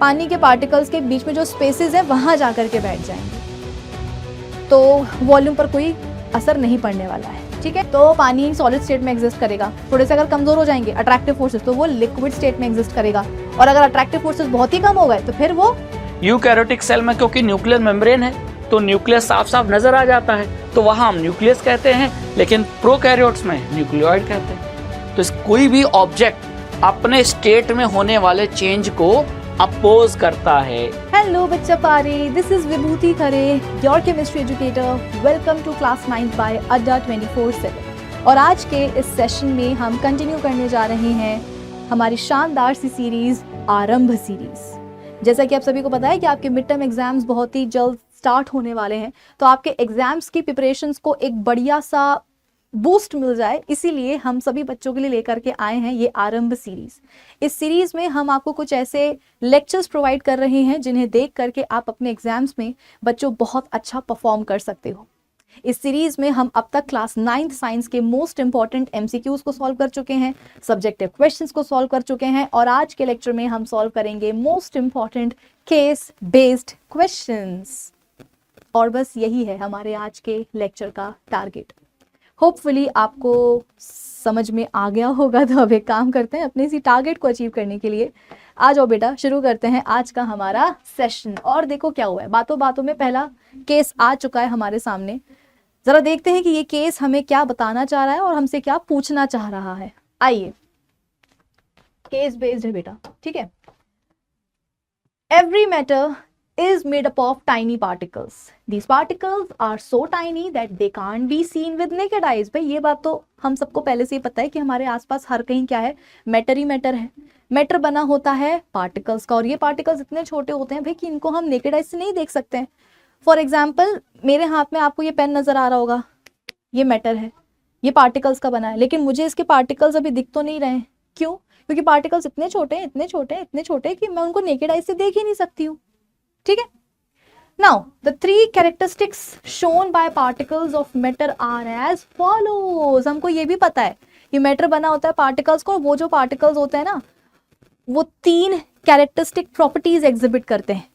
पानी के पार्टिकल्स के बीच में जो स्पेसेस है वहां जाकर के बैठ जाएंगे, तो वॉल्यूम पर कोई असर नहीं पड़ने वाला है। ठीक है, तो पानी सॉलिड स्टेट में एग्जिस्ट करेगा। थोड़े से अगर कमजोर हो जाएंगे अट्रैक्टिव फोर्सेस, तो वो लिक्विड स्टेट में एग्जिस्ट करेगा। और अगर अट्रैक्टिव फोर्सेस बहुत ही कम हो गए तो फिर वो यूकैरियोटिक सेल में, क्योंकि न्यूक्लियर मेम्ब्रेन है तो न्यूक्लियस साफ साफ नजर आ जाता है, तो वहां हम न्यूक्लियस कहते हैं, लेकिन प्रोकैरियोट्स में न्यूक्लियोइड कहते हैं। तो कोई भी ऑब्जेक्ट अपने स्टेट में होने वाले चेंज को अपोज करता है। हेलो बच्चा पारे, this is Vibhuti Khare, your chemistry educator. Welcome to class 9 by Adda 24/7। और आज के इस सेशन में हम कंटिन्यू करने जा रहे हैं हमारी शानदार सी सीरीज आरंभ सीरीज। जैसा कि आप सभी को पता है कि आपके मिड टर्म एग्जाम्स बहुत ही जल्द स्टार्ट होने वाले हैं, तो आपके एग्जाम्स की प्रिपरेशंस को एक बढ़िया सा बूस्ट मिल जाए, इसीलिए हम सभी बच्चों के लिए लेकर के आए हैं ये आरंभ सीरीज। इस सीरीज में हम आपको कुछ ऐसे लेक्चर्स प्रोवाइड कर रहे हैं जिन्हें देख करके आप अपने एग्जाम्स में बच्चों बहुत अच्छा परफॉर्म कर सकते हो। इस सीरीज में हम अब तक क्लास 9th साइंस के मोस्ट इंपॉर्टेंट एमसीक्यूज को सॉल्व कर चुके हैं, सब्जेक्टिव क्वेश्चंस को सॉल्व कर चुके हैं, और आज के लेक्चर में हम सॉल्व करेंगे most important case based questions. और बस यही है हमारे आज के लेक्चर का टारगेट। होपफुली आपको समझ में आ गया होगा, तो अब एक काम करते हैं अपने इसी टारगेट को अचीव करने के लिए आ जाओ बेटा, शुरू करते हैं आज का हमारा सेशन। और देखो क्या हुआ है, बातों बातों में पहला केस आ चुका है हमारे सामने। जरा देखते हैं कि ये केस हमें क्या बताना चाह रहा है और हमसे क्या पूछना चाह रहा है। आइए, केस बेस्ड है बेटा, ठीक है। Every matter is made up of tiny particles. These particles are so tiny that they can't be seen with naked eyes. भाई ये बात तो हम सबको पहले से ही पता है कि हमारे आसपास हर कहीं क्या है, मैटर ही मैटर है। मैटर बना होता है पार्टिकल्स का, और ये पार्टिकल्स इतने छोटे होते हैं भाई कि इनको हम नेकेड आइज से नहीं देख सकते हैं। फॉर एग्जाम्पल, मेरे हाथ में आपको ये पेन नजर आ रहा होगा, ये मैटर है, ये पार्टिकल्स का बना है, लेकिन मुझे इसके पार्टिकल्स अभी दिख तो नहीं रहे हैं। क्यों? क्योंकि पार्टिकल्स इतने छोटे हैं, इतने छोटे हैं, इतने छोटे हैं कि मैं उनको नेकेड आइज से देख ही नहीं सकती हूँ। ठीक है। Now, the three characteristics shown by particles of matter are as follows. हमको ये भी पता है ये मैटर बना होता है पार्टिकल्स को, और वो जो पार्टिकल्स होते हैं ना, वो 3 कैरेक्टरिस्टिक प्रॉपर्टीज एग्जिबिट करते हैं।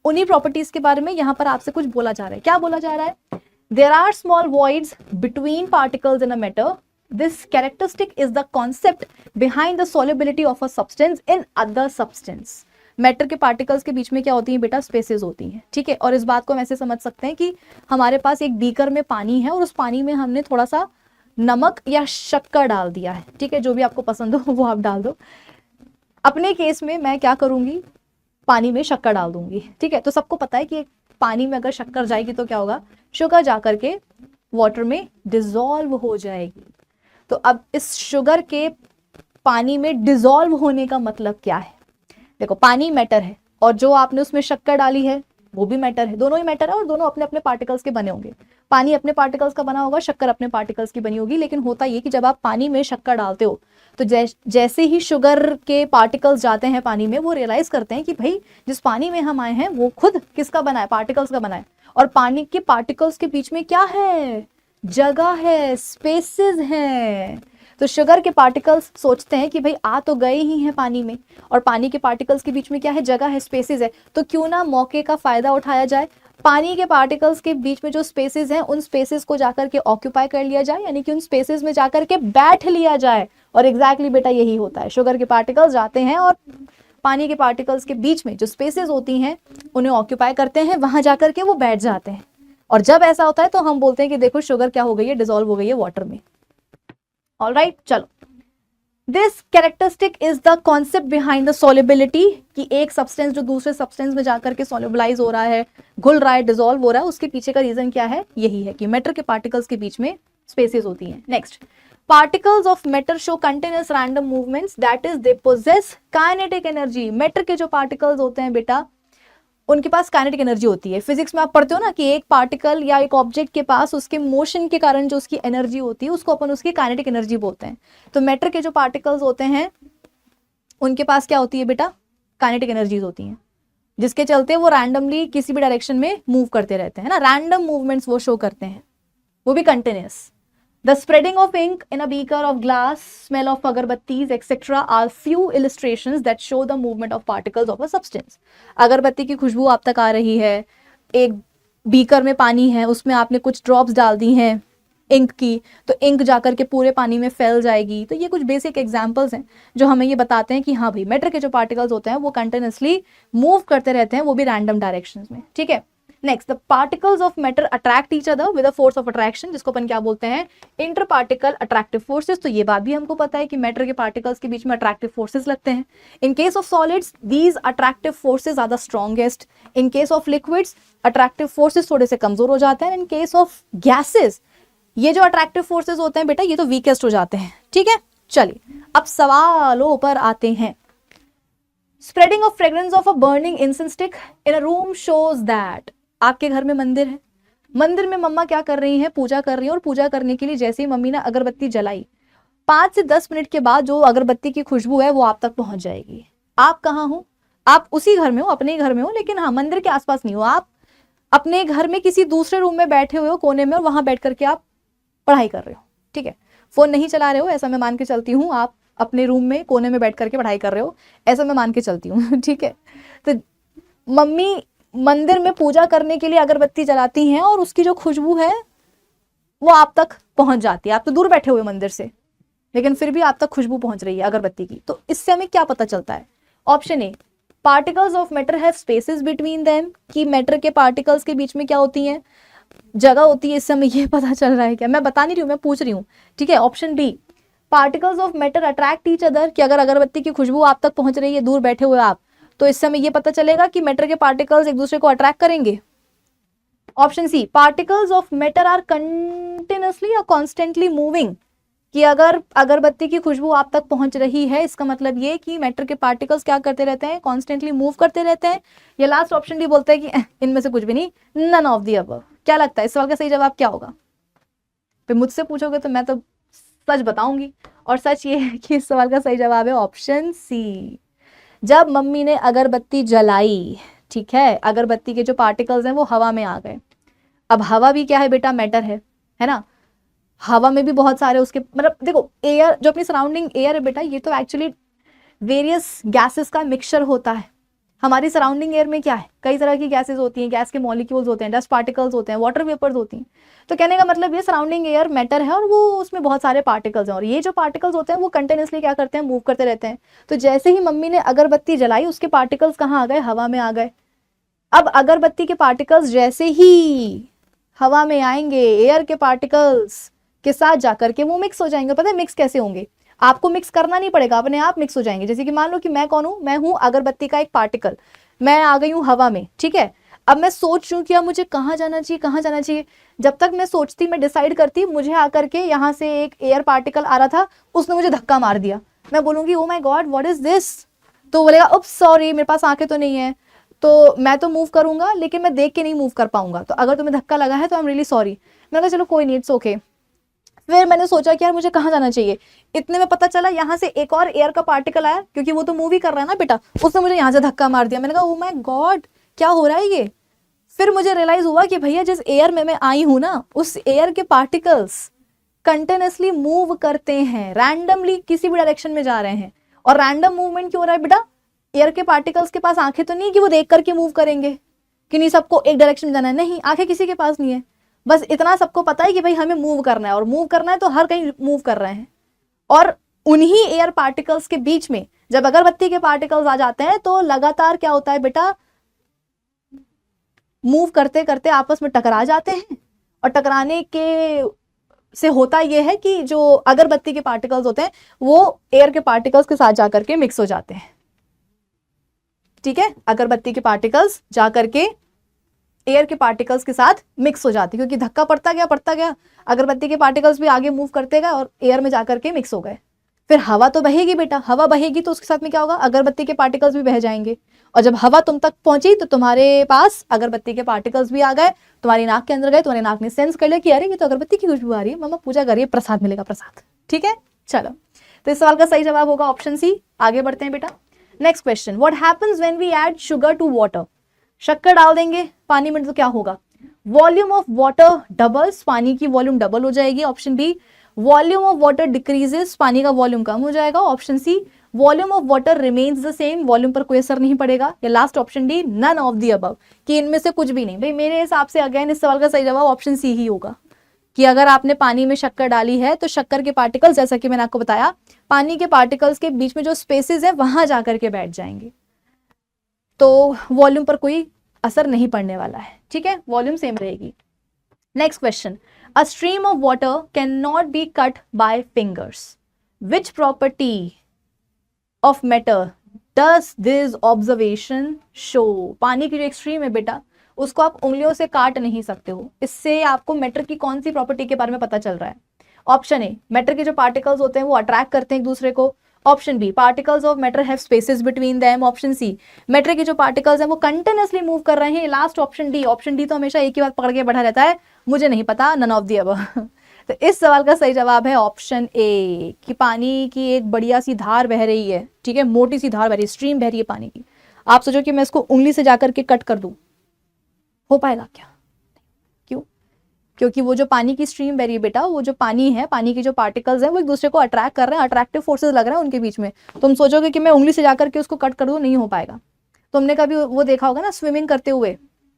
उन्हीं प्रॉपर्टीज के बारे में यहाँ पर आपसे कुछ बोला जा रहा है। क्या बोला जा रहा है? There are small voids between particles in a matter. This characteristic is the concept behind the solubility of a substance in other substance. Matter के पार्टिकल्स के बीच में क्या होती हैं बेटा? स्पेसेस होती हैं। ठीक है, और इस बात को हम ऐसे समझ सकते हैं कि हमारे पास एक बीकर में पानी है और उस पानी में हमने थोड़ा सा नमक या शक्कर डाल दिया है। ठीक है, जो भी आपको पसंद हो वो आप डाल दो। अपने केस में मैं क्या करूंगी, पानी में शक्कर डाल दूंगी। ठीक है, तो सबको पता है कि पानी में अगर शक्कर जाएगी तो क्या होगा, शुगर जा करके वाटर में डिजोल्व हो जाएगी। तो अब इस शुगर के पानी में डिजोल्व होने का मतलब क्या है? देखो, पानी मैटर है और जो आपने उसमें शक्कर डाली है वो भी मैटर है, दोनों ही मैटर है और दोनों अपने अपने पार्टिकल्स के बने होंगे। पानी अपने पार्टिकल्स का बना होगा, शक्कर अपने पार्टिकल्स की बनी होगी। लेकिन होता ये कि जब आप पानी में शक्कर डालते हो तो जैसे ही शुगर के पार्टिकल्स जाते हैं पानी में, वो रियलाइज करते हैं कि भाई जिस पानी में हम आए हैं वो खुद किसका बना है? पार्टिकल्स का बना है। और पानी के पार्टिकल्स के बीच में क्या है? जगह है, स्पेसेस हैं। तो शुगर के पार्टिकल्स सोचते हैं कि भाई आ तो गए ही हैं पानी में, और पानी के पार्टिकल्स के बीच में क्या है? जगह है, स्पेसेस है। तो क्यों ना मौके का फायदा उठाया जाए, पानी के पार्टिकल्स के बीच में जो स्पेसेस हैं उन स्पेसेस को जाकर के ऑक्यूपाई कर लिया जाए, यानी कि उन स्पेसेस में जाकर के बैठ लिया जाए। और एग्जैक्टली बेटा यही होता है, शुगर के पार्टिकल्स जाते हैं और पानी के पार्टिकल्स के बीच में जो स्पेसेस होती हैं उन्हें ऑक्यूपाई करते हैं, वहां जाकर के वो बैठ जाते हैं। और जब ऐसा होता है तो हम बोलते हैं कि देखो शुगर क्या हो गई है? डिसॉल्व हो गई है वाटर में। ऑलराइट, चलो। This characteristic is the concept behind the solubility, कि एक सब्सटेंस जो दूसरे सब्सटेंस में जाकर के सॉल्युबलाइज हो रहा है, घुल रहा है, डिसॉल्व हो रहा है, उसके पीछे का रीजन क्या है? यही है कि मैटर के पार्टिकल्स के बीच में स्पेसेस होती हैं। Next, particles of matter show continuous random movements, that is they possess kinetic energy. Matter के जो पार्टिकल्स होते हैं बेटा, उनके पास काइनेटिक एनर्जी होती है। फिजिक्स में आप पढ़ते हो ना कि एक पार्टिकल या एक ऑब्जेक्ट के पास उसके मोशन के कारण जो उसकी एनर्जी होती है उसको अपन उसकी काइनेटिक एनर्जी बोलते हैं। तो मैटर के जो पार्टिकल्स होते हैं उनके पास क्या होती है बेटा? काइनेटिक एनर्जीज होती हैं, जिसके चलते वो रैंडमली किसी भी डायरेक्शन में मूव करते रहते हैं ना, रैंडम मूवमेंट्स वो शो करते हैं, वो भी continuous. The spreading of ink in a beaker of glass, smell of अगरबत्तीज etc. are few illustrations that show the movement of particles of a substance. अगरबत्ती की खुशबू आप तक आ रही है, एक बीकर में पानी है, उसमें आपने कुछ ड्रॉप्स डाल दी हैं इंक की, तो इंक जाकर के पूरे पानी में फैल जाएगी. तो ये कुछ बेसिक एग्जांपल्स हैं जो हमें ये बताते हैं कि हाँ भाई मैटर के जो पार्टिकल्स होते हैं वो कंटिन्यूसली मूव करते रहते हैं, वो भी रैंडम डायरेक्शंस में. ठीक है. Next, the particles of matter attract each other with a force of attraction, जिसको अपन क्या बोलते हैं, इंटर पार्टिकल अट्रैक्टिव फोर्सेस. तो ये बात भी हमको पता है कि मैटर के पार्टिकल्स के बीच में अट्रैक्टिव फोर्सेस लगते हैं. In case of solids these attractive forces are the strongest. In case of liquids attractive forces थोड़े से कमजोर हो जाते हैं. इन केस ऑफ गैसेस ये जो अट्रैक्टिव फोर्सेस होते हैं बेटा ये तो वीकेस्ट हो जाते हैं. ठीक है. चलिए अब सवालों पर आते हैं. Spreading of fragrance of a burning incense stick in a room shows that. आपके घर में मंदिर है, मंदिर में मम्मा क्या कर रही हैं, पूजा कर रही हैं, और पूजा करने के लिए जैसे ही मम्मी ने अगरबत्ती जलाई 5 से 10 मिनट के बाद जो अगरबत्ती की खुशबू है वो आप तक पहुंच जाएगी. आप कहाँ हो, आप उसी घर में हो, अपने घर में हो, लेकिन हाँ मंदिर के आसपास नहीं हो, आप अपने घर में किसी दूसरे रूम में बैठे हुए हो कोने में, और वहां बैठ करके आप पढ़ाई कर रहे हो. ठीक है. फोन नहीं चला रहे हो, ऐसा मैं मान के चलती हूँ. आप अपने रूम में कोने में बैठ करके पढ़ाई कर रहे हो, ऐसा मैं मान के चलती हूँ. ठीक है. तो मम्मी मंदिर में पूजा करने के लिए अगरबत्ती जलाती हैं और उसकी जो खुशबू है वो आप तक पहुंच जाती है. आप तो दूर बैठे हुए मंदिर से, लेकिन फिर भी आप तक खुशबू पहुंच रही है अगरबत्ती की. तो इससे हमें क्या पता चलता है? Option A, particles of matter have spaces between them, कि मैटर के पार्टिकल्स के बीच में क्या होती है, जगह होती है. इससे हमें ये पता चल रहा है क्या, मैं बता नहीं रही हूँ, मैं पूछ रही हूँ. ठीक है. Option B, particles of matter attract each other, कि अगर अगरबत्ती की खुशबू आप तक पहुंच रही है दूर बैठे हुए आप, तो इससे हमें ये पता चलेगा कि मैटर के पार्टिकल्स एक दूसरे को अट्रैक्ट करेंगे. Option C, particles of matter are continuously और कॉन्स्टेंटली मूविंग, कि अगर अगरबत्ती की खुशबू आप तक पहुंच रही है इसका मतलब ये कि मैटर के पार्टिकल्स क्या करते रहते हैं, कॉन्स्टेंटली मूव करते रहते हैं. या लास्ट ऑप्शन डी बोलता है कि इनमें से कुछ भी नहीं, नन ऑफ द अबव. क्या लगता है इस सवाल का सही जवाब क्या होगा? फिर मुझसे पूछोगे तो मैं तो सच बताऊंगी, और सच ये है कि इस सवाल का सही जवाब है ऑप्शन सी. जब मम्मी ने अगरबत्ती जलाई, ठीक है, अगरबत्ती के जो पार्टिकल्स हैं वो हवा में आ गए. अब हवा भी क्या है बेटा, मैटर है ना. हवा में भी बहुत सारे उसके मतलब देखो, एयर जो अपनी सराउंडिंग एयर है बेटा, ये तो एक्चुअली वेरियस गैसेस का मिक्सचर होता है. हमारी सराउंडिंग एयर में क्या है, कई तरह की गैसेस होती हैं, गैस के मॉलिक्यूल्स होते हैं, डस्ट पार्टिकल्स होते हैं, वाटर वेपर्स होती हैं. तो कहने का मतलब ये सराउंडिंग एयर मैटर है और वो उसमें बहुत सारे पार्टिकल्स हैं, और ये जो पार्टिकल्स होते हैं वो कंटिन्यूसली क्या करते हैं, मूव करते रहते हैं. तो जैसे ही मम्मी ने अगरबत्ती जलाई उसके पार्टिकल्स कहाँ आ गए, हवा में आ गए. अब अगरबत्ती के पार्टिकल्स जैसे ही हवा में आएंगे एयर के पार्टिकल्स के साथ जाकर के वो मिक्स हो जाएंगे. पता है मिक्स कैसे होंगे? आपको मिक्स करना नहीं पड़ेगा, अपने आप मिक्स हो जाएंगे. जैसे कि मान लो कि मैं कौन हूं, मैं हूं अगरबत्ती का एक पार्टिकल, मैं आ गई हूं हवा में. ठीक है. अब मैं सोच रही हूँ कि अब मुझे कहाँ जाना चाहिए, कहाँ जाना चाहिए. जब तक मैं सोचती, मैं डिसाइड करती, मुझे आकर के यहाँ से एक एयर पार्टिकल आ रहा था, उसने मुझे धक्का मार दिया. मैं बोलूंगी oh my God what is this, तो बोलेगा उप सॉरी मेरे पास आंखें तो नहीं है. तो मैं तो मूव करूंगा लेकिन मैं देख के नहीं मूव कर पाऊंगा, तो अगर तुम्हें धक्का लगा है तो आई एम रियली सॉरी. मैंने कहा चलो कोई नहीं, इट्स ओके. फिर मैंने सोचा कि यार मुझे कहाँ जाना चाहिए. इतने में पता चला यहाँ से एक और एयर का पार्टिकल आया, क्योंकि वो तो मूव ही कर रहा है ना बेटा, उसने मुझे यहाँ से धक्का मार दिया. मैंने कहा ओ माय गॉड क्या हो रहा है ये. फिर मुझे रियलाइज हुआ कि भैया जिस एयर में मैं आई हूं ना, उस एयर के पार्टिकल्स कंटिन्यूसली मूव करते हैं, रैंडमली किसी भी डायरेक्शन में जा रहे हैं. और रैंडम मूवमेंट क्यों हो रहा है बेटा, एयर के पार्टिकल्स के पास आंखें तो नहीं कि वो देख करके मूव करेंगे कि नहीं सबको एक डायरेक्शन में जाना है, नहीं, आंखें किसी के पास नहीं है. बस इतना सबको पता है कि भाई हमें मूव करना है, और मूव करना है तो हर कहीं मूव कर रहे हैं. और उन्हीं एयर पार्टिकल्स के बीच में जब अगरबत्ती के पार्टिकल्स आ जाते हैं तो लगातार क्या होता है बेटा, मूव करते करते आपस में टकरा जाते हैं. और टकराने के से होता यह है कि जो अगरबत्ती के पार्टिकल्स होते हैं वो एयर के पार्टिकल्स के साथ जाकर के मिक्स हो जाते हैं. ठीक है. अगरबत्ती के पार्टिकल्स जाकर के एयर के पार्टिकल्स के साथ मिक्स हो जाती है, क्योंकि धक्का पड़ता गया, अगरबत्ती के पार्टिकल्स भी आगे मूव करते गए और एयर में जाकर के मिक्स हो गए. फिर हवा तो बहेगी बेटा, हवा बहेगी तो उसके साथ में क्या होगा, अगरबत्ती के पार्टिकल्स भी बह जाएंगे. और जब हवा तुम तक पहुंची तो तुम्हारे पास अगरबत्ती के पार्टिकल्स भी आ गए, तुम्हारी नाक के अंदर गए, तुम्हारी नाक ने सेंस कर लिया कि अरे ये तो अगरबत्ती की खुशबू आ रही है, मम्मा पूजा करिए, प्रसाद मिलेगा, प्रसाद. ठीक है. चलो, तो इस सवाल का सही जवाब होगा ऑप्शन सी. आगे बढ़ते हैं बेटा. Next question, what happens when we add sugar to water. शक्कर डाल देंगे पानी में तो क्या होगा, वॉल्यूम ऑफ वाटर डबल्स, पानी की वॉल्यूम डबल हो जाएगी, option B. Volume of water decreases, पानी का वॉल्यूम कम हो जाएगा, option C. Volume of water remains the same, volume पर कोई असर नहीं पड़ेगा, या last option D, none of the above, कि इनमें से कुछ भी नहीं। भाई मेरे हिसाब से अगेन इस सवाल का सही जवाब ऑप्शन सी ही होगा, कि अगर आपने पानी में शक्कर डाली है तो शक्कर के पार्टिकल्स, जैसा कि मैंने आपको बताया, पानी के पार्टिकल्स के बीच में जो स्पेसेस है वहां जाकर के बैठ जाएंगे, तो वॉल्यूम पर कोई असर नहीं पड़ने वाला है, ठीक है, वॉल्यूम सेम रहेगी। Next question, a stream of water can not B cut by fingers, which property of matter does this observation show. पानी की जो एक स्ट्रीम है बेटा, उसको आप उंगलियों से काट नहीं सकते हो। इससे आपको मैटर की कौन सी प्रॉपर्टी के बारे में पता चल रहा है? ऑप्शन ए, मैटर के जो पार्टिकल्स होते हैं वो अट्रैक्ट करते हैं एक दूसरे को, option B, particles of matter have spaces between them, option C, matter के जो पार्टिकल्स हैं वो कंटिन्यूअसली मूव कर रहे हैं, last option D. Option D तो हमेशा एक ही बात पकड़ के बैठा रहता है, मुझे नहीं पता, नन ऑफ द अबव। तो इस सवाल का सही जवाब है ऑप्शन ए, कि पानी की एक बढ़िया सी धार बह रही है, ठीक है, मोटी सी धार बह रही है, स्ट्रीम बह रही है पानी की। आप सोचो कि मैं इसको उंगली से जाकर के कट कर दूं, हो पाएगा क्या? क्यों? क्योंकि वो जो पानी की स्ट्रीम बह रही है बेटा, वो जो पानी है, पानी के जो पार्टिकल्स हैं वो एक दूसरे को अट्रैक्ट कर रहे हैं, अट्रैक्टिव फोर्सेस लग रहे हैं उनके बीच में। तुम सोचोगे कि मैं उंगली से जाकर के उसको कट कर दूं, नहीं हो पाएगा। तुमने कभी वो देखा होगा ना स्विमिंग करते हुए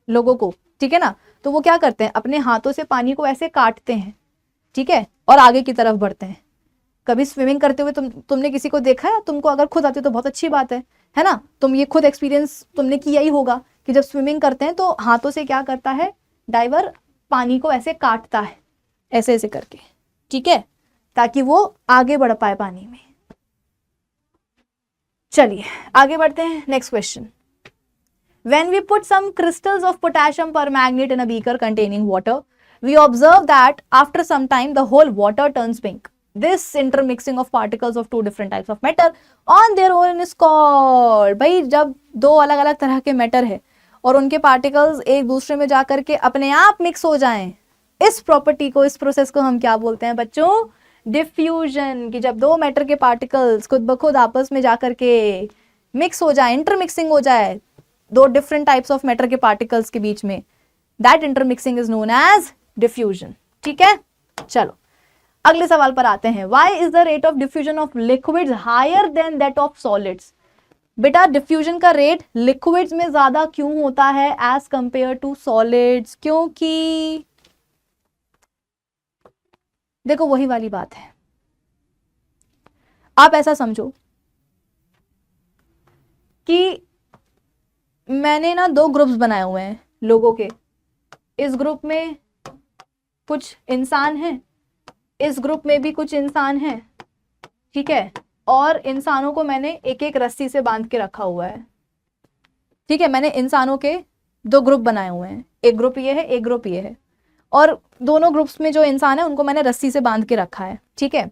लोगों को, ठीक है ना, तो वो क्या करते हैं, अपने हाथों से पानी को ऐसे काटते हैं, ठीक है, और आगे की तरफ बढ़ते हैं। कभी स्विमिंग करते हुए तुमने किसी को देखा है? तुमको अगर खुद आती है तो बहुत अच्छी बात है ना, तुम ये खुद एक्सपीरियंस तुमने किया ही होगा कि जब स्विमिंग करते हैं तो हाथों से क्या करता है, डाइवर पानी को ऐसे काटता है, ऐसे ऐसे करके, ठीक है, ताकि वो आगे बढ़ पाए पानी में। चलिए आगे बढ़ते हैं, next question. When we put some crystals of potassium permanganate in a beaker containing water, we observe that after some time the whole water turns pink. This intermixing of particles of two different types of matter on their own is called, भाई जब दो अलग अलग तरह के matter है और उनके पार्टिकल्स एक दूसरे में जाकर के अपने आप मिक्स हो जाएं, इस प्रॉपर्टी को, इस प्रोसेस को हम क्या बोलते हैं बच्चों? डिफ्यूजन। कि जब दो मैटर के पार्टिकल्स खुद ब खुद आपस में जाकर के मिक्स हो जाए, इंटरमिक्सिंग हो जाए दो डिफरेंट टाइप्स ऑफ मैटर के पार्टिकल्स के बीच में, that intermixing is known as diffusion, ठीक है। चलो अगले सवाल पर आते हैं। Why is the rate of diffusion of liquids higher than that of solids? बेटा डिफ्यूजन का रेट लिक्विड्स में ज्यादा क्यों होता है एज कंपेयर टू सॉलिड्स? क्योंकि देखो वही वाली बात है, आप ऐसा समझो कि मैंने ना दो ग्रुप्स बनाए हुए हैं लोगों के, इस ग्रुप में कुछ इंसान हैं, इस ग्रुप में भी कुछ इंसान हैं, ठीक है, और इंसानों को मैंने एक एक रस्सी से बांध के रखा हुआ है, ठीक है। मैंने इंसानों के दो ग्रुप बनाए हुए हैं, एक ग्रुप ये है, एक ग्रुप ये है, और दोनों ग्रुप्स में जो इंसान है उनको मैंने रस्सी से बांध के रखा है, ठीक है।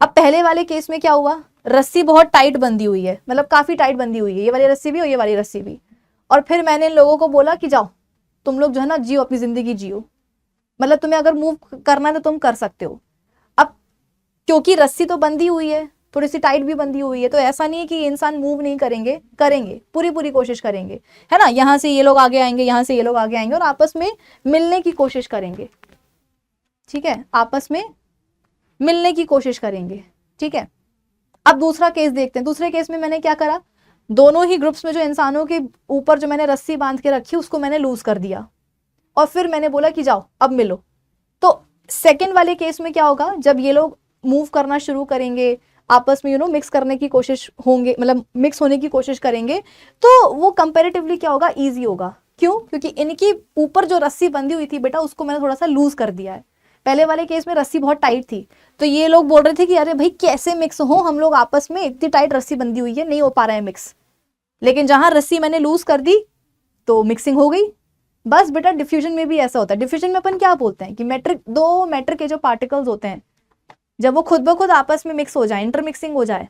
अब पहले वाले केस में क्या हुआ, रस्सी बहुत टाइट बंधी हुई है, मतलब काफी टाइट बंधी हुई है, ये वाली रस्सी भी और ये वाली रस्सी भी, और फिर मैंने इन लोगों को बोला कि जाओ तुम लोग जो है ना जियो, अपनी जिंदगी जियो, मतलब तुम्हें अगर मूव करना है तो तुम कर सकते हो। अब क्योंकि रस्सी तो बंधी हुई है, थोड़ी सी टाइट भी बंधी हुई है, तो ऐसा नहीं है कि इंसान मूव नहीं करेंगे, करेंगे, पूरी पूरी कोशिश करेंगे, है ना। यहाँ से ये लोग आगे आएंगे, यहाँ से ये लोग आगे आएंगे और आपस में मिलने की कोशिश करेंगे, ठीक है, आपस में मिलने की कोशिश करेंगे, ठीक है। अब दूसरा केस देखते हैं। दूसरे केस में मैंने क्या करा, दोनों ही ग्रुप्स में जो इंसानों के ऊपर जो मैंने रस्सी बांध के रखी उसको मैंने लूज कर दिया और फिर मैंने बोला कि जाओ अब मिलो। तो सेकंड वाले केस में क्या होगा, जब ये लोग मूव करना शुरू करेंगे, आपस में मिक्स करने की कोशिश होंगे, मतलब मिक्स होने की कोशिश करेंगे, तो वो कंपैरेटिवली क्या होगा, ईजी होगा। क्यों? क्योंकि इनकी ऊपर जो रस्सी बंधी हुई थी बेटा उसको मैंने थोड़ा सा लूज कर दिया है। पहले वाले केस में रस्सी बहुत टाइट थी, तो ये लोग बोल रहे थे कि अरे भाई कैसे मिक्स हो हम लोग आपस में, इतनी टाइट रस्सी बंधी हुई है, नहीं हो पा रहा है मिक्स। लेकिन जहां रस्सी मैंने लूज कर दी तो मिक्सिंग हो गई। बस बेटा डिफ्यूजन में भी ऐसा होता है। डिफ्यूजन में अपन क्या बोलते हैं कि दो मैटर के जो पार्टिकल्स होते हैं जब वो खुद ब खुद आपस में मिक्स हो जाए, इंटरमिक्सिंग हो जाए,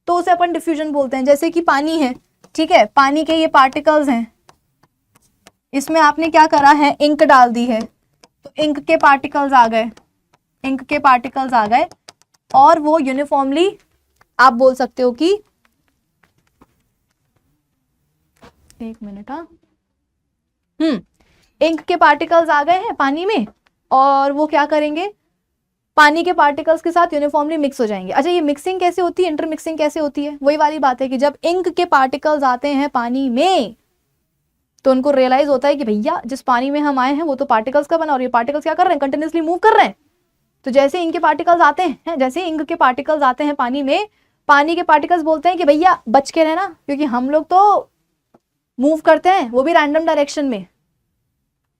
तो उसे अपन डिफ्यूजन बोलते हैं। जैसे कि पानी है, ठीक है, पानी के ये पार्टिकल्स हैं, इसमें आपने क्या करा है, इंक डाल दी है, तो इंक के पार्टिकल्स आ गए, इंक के पार्टिकल्स आ गए और वो यूनिफॉर्मली आप बोल सकते हो कि, एक मिनट, हाँ, इंक के पार्टिकल्स आ गए हैं पानी में और वो क्या करेंगे, पानी के पार्टिकल्स के साथ यूनिफॉर्मली मिक्स हो जाएंगे। अच्छा, ये मिक्सिंग कैसे होती है, इंटरमिक्सिंग कैसे होती है? वही वाली बात है कि जब इंक के पार्टिकल्स आते हैं पानी में तो उनको रियलाइज होता है कि भैया जिस पानी में हम आए हैं वो तो पार्टिकल्स का बना और ये पार्टिकल्स क्या कर रहे हैं, कंटिन्यूसली मूव कर रहे हैं। तो जैसे इंक के पार्टिकल्स आते हैं, जैसे इंक के पार्टिकल्स आते हैं पानी में, पानी के पार्टिकल्स बोलते हैं कि भैया बच के रहना, क्योंकि हम लोग तो मूव करते हैं वो भी रैंडम डायरेक्शन में।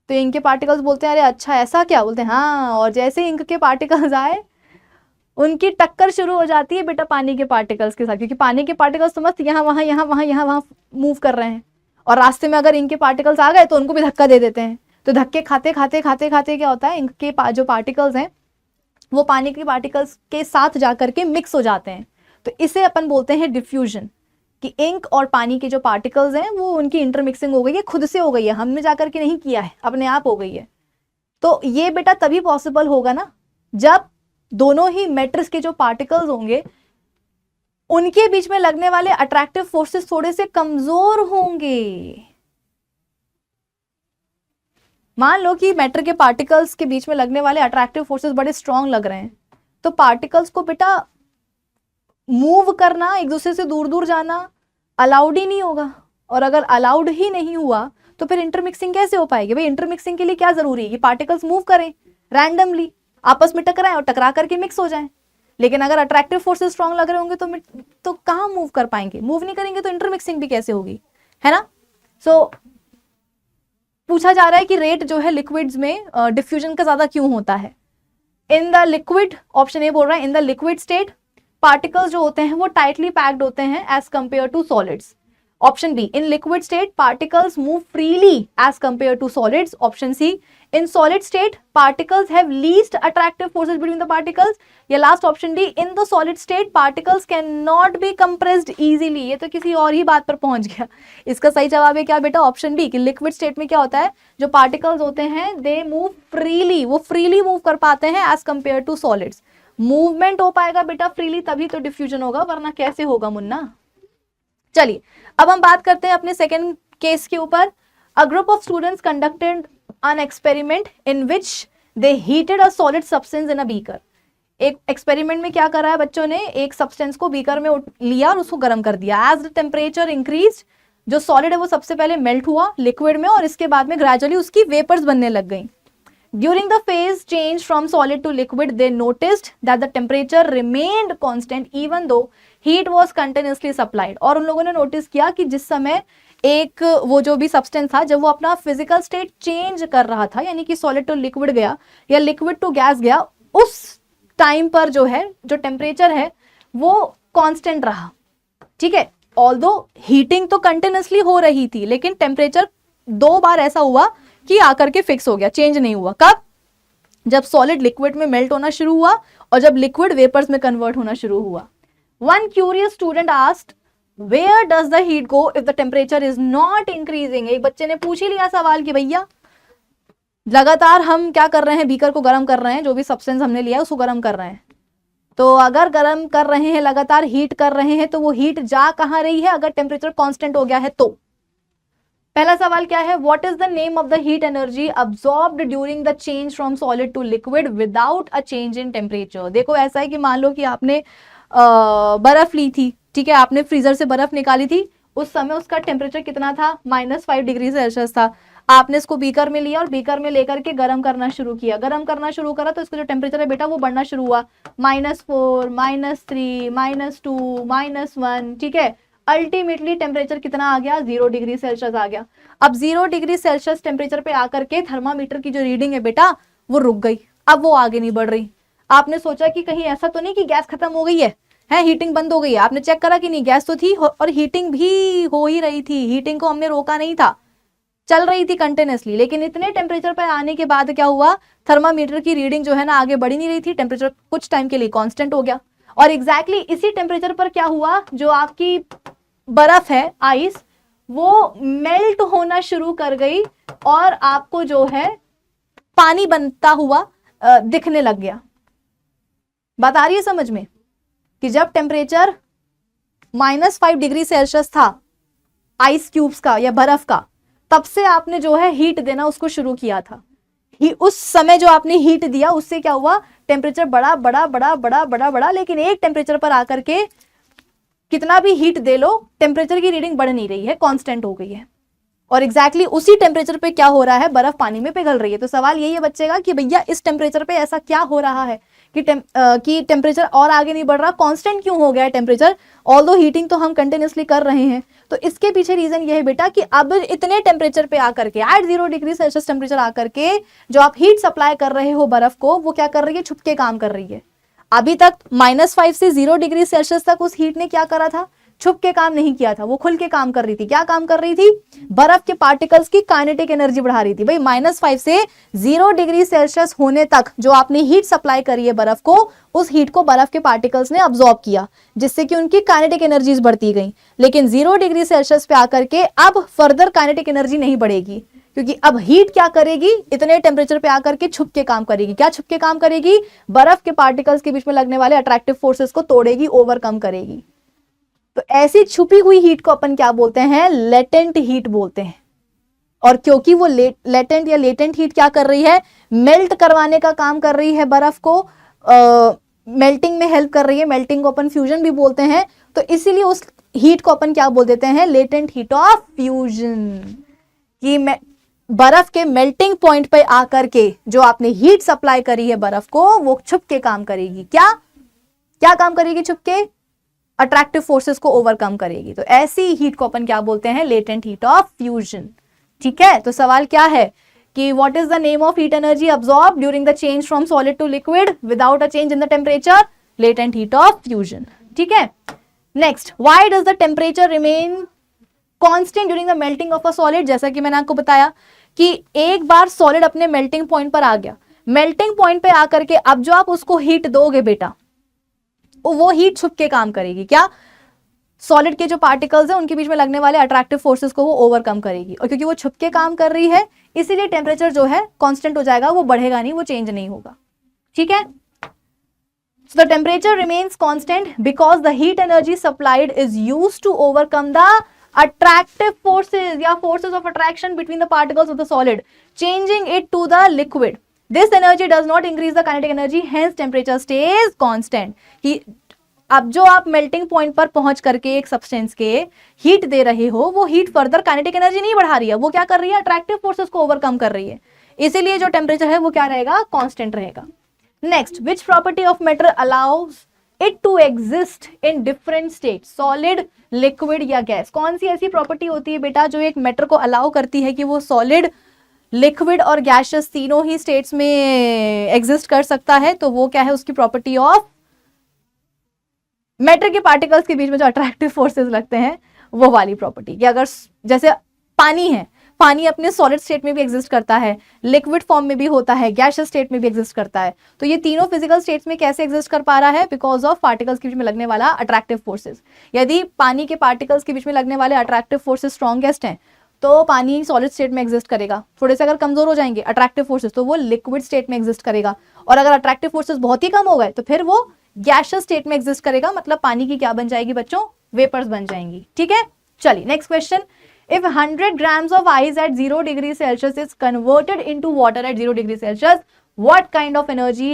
तो इंक के पार्टिकल्स बोलते हैं अरे अच्छा ऐसा क्या, बोलते हैं हाँ। और जैसे इंक के पार्टिकल्स आए उनकी टक्कर शुरू हो जाती है बेटा पानी के पार्टिकल्स के साथ, क्योंकि पानी के पार्टिकल्स तो मस्त यहाँ वहाँ यहाँ वहाँ यहाँ वहाँ मूव कर रहे हैं और रास्ते में अगर इंक के पार्टिकल्स आ गए तो उनको भी धक्का दे देते हैं। तो धक्के खाते खाते खाते खाते क्या होता है, इंक के जो पार्टिकल्स हैं वो पानी के पार्टिकल्स के साथ जाकर के मिक्स हो जाते हैं। तो इसे अपन बोलते हैं डिफ्यूजन, कि इंक और पानी के जो पार्टिकल्स हैं वो उनकी इंटरमिक्सिंग हो गई है, खुद से हो गई है, हमने जाकर के नहीं किया है, अपने आप हो गई है। तो ये बेटा तभी पॉसिबल होगा ना जब दोनों ही मैटर्स के जो पार्टिकल्स होंगे उनके बीच में लगने वाले अट्रैक्टिव फोर्सेस थोड़े से कमजोर होंगे। मान लो कि मैटर के पार्टिकल्स के बीच में लगने वाले अट्रैक्टिव फोर्सेस बड़े स्ट्रांग लग रहे हैं, तो पार्टिकल्स को बेटा मूव करना, एक दूसरे से दूर दूर जाना अलाउड ही नहीं होगा। और अगर अलाउड ही नहीं हुआ तो फिर इंटरमिक्सिंग कैसे हो पाएगी? भाई इंटरमिक्सिंग के लिए क्या जरूरी है कि पार्टिकल्स मूव करें रैंडमली, आपस में टकराएं और टकरा करके मिक्स हो जाएं। लेकिन अगर अट्रैक्टिव फोर्सेस स्ट्रांग लग रहे होंगे तो कहाँ मूव कर पाएंगे? मूव नहीं करेंगे तो इंटरमिक्सिंग भी कैसे होगी, है ना। सो पूछा जा रहा है कि रेट जो है लिक्विड्स में डिफ्यूजन का ज्यादा क्यों होता है। In the liquid, option A बोल रहा है in the liquid state particles जो होते हैं वो टाइटली पैक्ड होते हैं as compare to solids. Option B, in liquid state particles move freely as compare to solids. Option C, in solid state particles have least attractive forces between the particles. या last option D, in the solid state particles can not be compressed easily. ये तो किसी और ही बात पर पहुंच गया। इसका सही जवाब है क्या बेटा? ऑप्शन बी, कि लिक्विड स्टेट में क्या होता है, जो पार्टिकल्स होते हैं दे मूव फ्रीली, वो फ्रीली मूव कर पाते हैं as compare to solids. Movement हो पाएगा बेटा फ्रीली तभी तो डिफ्यूजन होगा, वरना कैसे होगा मुन्ना। चलिए अब हम बात करते हैं अपने सेकेंड केस के ऊपर। A group of students conducted an experiment in which they heated a solid substance in a beaker। एक एक्सपेरिमेंट में क्या करा है बच्चों ने, एक सब्सटेंस को बीकर में लिया और उसको गर्म कर दिया। एज द टेम्परेचर इंक्रीज, जो सॉलिड है वो सबसे पहले मेल्ट हुआ लिक्विड में और इसके बाद में ग्रेजुअली उसकी वेपर्स बनने लग गई। During the phase change from solid to liquid, they noticed that the temperature remained constant even though heat was continuously supplied। और उन लोगों ने नोटिस किया कि जिस समय एक वो जो भी सब्सटेंस था जब वो अपना फिजिकल स्टेट चेंज कर रहा था, यानी कि सॉलिड टू लिक्विड गया या लिक्विड टू गैस गया, उस टाइम पर जो है जो टेम्परेचर है वो कांस्टेंट रहा। ठीक है, ऑल्दो हीटिंग तो कंटिन्यूसली हो रही थी लेकिन टेम्परेचर 2 बार ऐसा हुआ कि आकर के फिक्स हो गया, चेंज नहीं हुआ। कब? जब सॉलिड लिक्विड में मेल्ट होना शुरू हुआ और जब लिक्विड वेपर्स में कन्वर्ट होना शुरू हुआ। One curious student asked where does the heat go if the temperature is not increasing. एक बच्चे ने पूछ ही लिया सवाल कि भैया लगातार हम क्या कर रहे हैं, बीकर को गर्म कर रहे हैं, जो भी सब्सटेंस हमने लिया उसको गर्म कर रहे हैं, तो अगर गर्म कर रहे हैं लगातार हीट कर रहे हैं तो वो हीट जा कहां रही है अगर टेम्परेचर कांस्टेंट हो गया है तो। पहला सवाल क्या है, what is the name of the heat energy absorbed during the change from solid to liquid without a change in temperature. देखो ऐसा है कि मान लो कि आपने बर्फ ली थी, ठीक है, आपने फ्रीजर से बर्फ निकाली थी, उस समय उसका टेम्परेचर कितना था, -5 डिग्री सेल्सियस था। आपने इसको बीकर में लिया और बीकर में लेकर के गर्म करना शुरू किया, गर्म करना शुरू करा तो इसका जो टेम्परेचर है बेटा वो बढ़ना शुरू हुआ, -4, -3, -2, -1, ठीक है। अल्टीमेटली टेम्परेचर कितना आ गया, 0 डिग्री सेल्सियस आ गया। अब 0 डिग्री सेल्सियस टेम्परेचर पे आकर के थर्मामीटर की जो रीडिंग है बेटा वो रुक गई, अब वो आगे नहीं बढ़ रही। आपने सोचा कि कहीं ऐसा तो नहीं कि गैस खत्म हो गई है, हीटिंग बंद हो गई है। आपने चेक करा कि नहीं, गैस तो थी और हीटिंग भी हो ही रही थी, हीटिंग को हमने रोका नहीं था, चल रही थी कंटिन्यूसली। लेकिन इतने टेम्परेचर पर आने के बाद क्या हुआ, थर्मामीटर की रीडिंग जो है ना आगे बढ़ ही नहीं रही थी, टेम्परेचर कुछ टाइम के लिए कांस्टेंट हो गया। और एग्जैक्टली इसी टेम्परेचर पर क्या हुआ, जो आपकी बर्फ है, आइस, वो मेल्ट होना शुरू कर गई और आपको जो है पानी बनता हुआ दिखने लग गया। बात आ रही है समझ में कि जब टेम्परेचर -5 डिग्री सेल्सियस था आइस क्यूब्स का या बर्फ का, तब से आपने जो है हीट देना उसको शुरू किया था। उस समय जो आपने हीट दिया उससे क्या हुआ, टेम्परेचर बढ़ा बढ़ा बढ़ा बढ़ा बढ़ा बढ़ा, लेकिन एक टेम्परेचर पर आकर के कितना भी हीट दे लो टेम्परेचर की रीडिंग बढ़ नहीं रही है, कांस्टेंट हो गई है। और एग्जैक्टली उसी टेम्परेचर पे क्या हो रहा है, बर्फ पानी में पिघल रही है। तो सवाल यही बचेगा कि भैया इस टेम्परेचर पे ऐसा क्या हो रहा है कि टेम्परेचर और आगे नहीं बढ़ रहा, कांस्टेंट क्यों हो गया है टेम्परेचर, ऑल्दो हीटिंग तो हम कंटिन्यूसली कर रहे हैं। तो इसके पीछे रीजन ये है बेटा कि अब इतने टेम्परेचर पे आकर के, एट 0 डिग्री सेल्सियस टेम्परेचर आकर के जो आप हीट सप्लाई कर रहे हो बर्फ को, वो क्या कर रही है, छुप के काम कर रही है। अभी तक -5 से 0 डिग्री सेल्सियस तक उस हीट ने क्या करा था, छुप के काम नहीं किया था, वो खुल के काम कर रही थी। क्या काम कर रही थी, बर्फ के पार्टिकल्स की काइनेटिक एनर्जी बढ़ा रही थी। भाई -5 से 0 डिग्री सेल्सियस होने तक जो आपने हीट सप्लाई करी है बर्फ को, उस हीट को बर्फ के पार्टिकल्स ने अब्सॉर्ब किया, जिससे कि उनकी काइनेटिक एनर्जीज बढ़ती गई। लेकिन 0 डिग्री सेल्सियस पे आकर के अब फर्दर काइनेटिक एनर्जी नहीं बढ़ेगी, क्योंकि अब हीट क्या करेगी, इतने टेम्परेचर पे आकर के छुप के काम करेगी। क्या छुप के काम करेगी, बर्फ के पार्टिकल्स के बीच में लगने वाले अट्रैक्टिव फोर्सेस को तोड़ेगी, ओवरकम करेगी। तो ऐसी छुपी हुई हीट को अपन क्या बोलते हैं, लेटेंट हीट बोलते हैं। और क्योंकि वो लेटेंट या लेटेंट हीट क्या कर रही है, मेल्ट करवाने का काम कर रही है, बर्फ को मेल्टिंग में हेल्प कर रही है, मेल्टिंग को अपन फ्यूजन भी बोलते हैं। तो इसीलिए उस हीट को अपन क्या बोल देते हैं, लेटेंट हीट ऑफ फ्यूजन। कि बर्फ के मेल्टिंग पॉइंट पे आकर के जो आपने हीट सप्लाई करी है बर्फ को, वो छुप के काम करेगी। क्या क्या काम करेगी, छुप के अट्रैक्टिव फोर्सेस को ओवरकम करेगी। तो ऐसी हीट को अपन क्या बोलते हैं, लेटेंट हीट ऑफ फ्यूजन। ठीक है, तो सवाल क्या है कि what is the name of heat energy absorb during the change from solid to liquid without a change in the temperature, latent heat of fusion. ठीक है, next, why does the temperature remain constant during the melting of a solid. जैसा कि मैंने आपको बताया कि एक बार सॉलिड अपने मेल्टिंग पॉइंट पर आ गया, मेल्टिंग पॉइंट पे आकर के अब जो आप उसको हीट दोगे बेटा, वो हीट छुप के काम करेगी। क्या, सॉलिड के जो पार्टिकल्स हैं उनके बीच में लगने वाले अट्रैक्टिव फोर्सेस को वो ओवरकम करेगी। और क्योंकि वो छुप के काम कर रही है, इसीलिए टेम्परेचर जो है कांस्टेंट हो जाएगा, वो बढ़ेगा नहीं, वो चेंज नहीं होगा। ठीक है, so the temperature remains constant because the heat energy supplied is used to overcome the attractive forces या forces of attraction between the particles of the solid, changing it to the liquid. This energy does not increase the kinetic energy, hence temperature stays constant. कि अब जो आप melting point पर पहुंच करके एक substance के हीट दे रहे हो, वो हीट फर्दर काइनेटिक एनर्जी नहीं बढ़ा रही है, वो क्या कर रही है, अट्रैक्टिव फोर्सेस को ओवरकम कर रही है। इसीलिए जो टेम्परेचर है वो क्या रहेगा, कांस्टेंट रहेगा। Next, which property of matter allows it to exist in different state, solid, liquid या गैस। कौन सी ऐसी प्रॉपर्टी होती है बेटा जो एक मैटर को अलाउ करती है कि वो सॉलिड, लिक्विड और गैसियस तीनों ही स्टेट्स में एग्जिस्ट कर सकता है। तो वो क्या है, उसकी प्रॉपर्टी ऑफ मैटर के पार्टिकल्स के बीच में जो अट्रैक्टिव फोर्सेस लगते हैं, वो वाली प्रॉपर्टी। कि अगर जैसे पानी है, पानी अपने सॉलिड स्टेट में भी एग्जिस्ट करता है, लिक्विड फॉर्म में भी होता है, गैसियस स्टेट में भी एग्जिस्ट करता है। तो ये तीनों फिजिकल स्टेट्स में कैसे एग्जिस्ट कर पा रहा है, बिकॉज ऑफ पार्टिकल्स के बीच में लगने वाला अट्रैक्टिव फोर्सेस। यदि पानी के पार्टिकल्स के बीच में लगने वाले अट्रैक्टिव फोर्सेस स्ट्रॉन्गेस्ट हैं, तो पानी सॉलिड स्टेट में एग्जिस्ट करेगा। थोड़े से अगर कमजोर हो जाएंगे अट्रैक्टिव फोर्सेस, तो वो लिक्विड स्टेट में एग्जिस्ट करेगा। और अगर अट्रैक्टिव फोर्सेस बहुत ही कम हो गए, तो फिर वो गैसियस स्टेट में एग्जिस्ट करेगा। मतलब पानी की क्या बन जाएगी बच्चों, वेपर्स बन जाएंगी। ठीक है, चलिए next question. If 100 grams of ice at 0 degree Celsius is converted into water at 0 degree Celsius, what kind of energy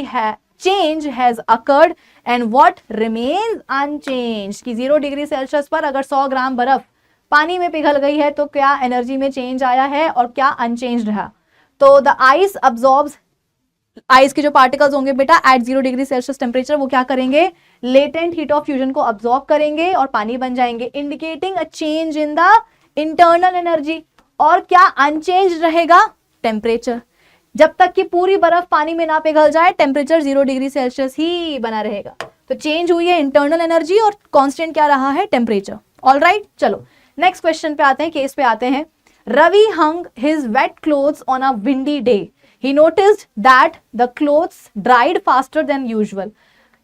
change has occurred and what remains unchanged? कि 0 डिग्री सेल्सियस पर अगर 100 ग्राम बर्फ पानी में पिघल गई है, तो क्या एनर्जी में चेंज आया है और क्या अनचेंज रहा। तो द आइस अब्सॉर्ब्स, आइस के जो पार्टिकल्स होंगे बेटा एट 0 डिग्री सेल्सियस टेम्परेचर, वो क्या करेंगे, लेटेंट हीट ऑफ फ्यूजन को अब्सॉर्ब करेंगे और पानी बन जाएंगे, indicating a change in the internal energy. और क्या अनचेंज रहेगा, टेम्परेचर। जब तक कि पूरी बर्फ पानी में ना पिघल जाए, टेम्परेचर 0 डिग्री सेल्सियस ही बना रहेगा। तो चेंज हुई है इंटरनल एनर्जी और कांस्टेंट क्या रहा है, टेम्परेचर। ऑलराइट, चलो नेक्स्ट क्वेश्चन पे आते हैं, केस पे आते हैं। Ravi hung his wet clothes on a windy day, he noticed that the clothes dried faster than usual.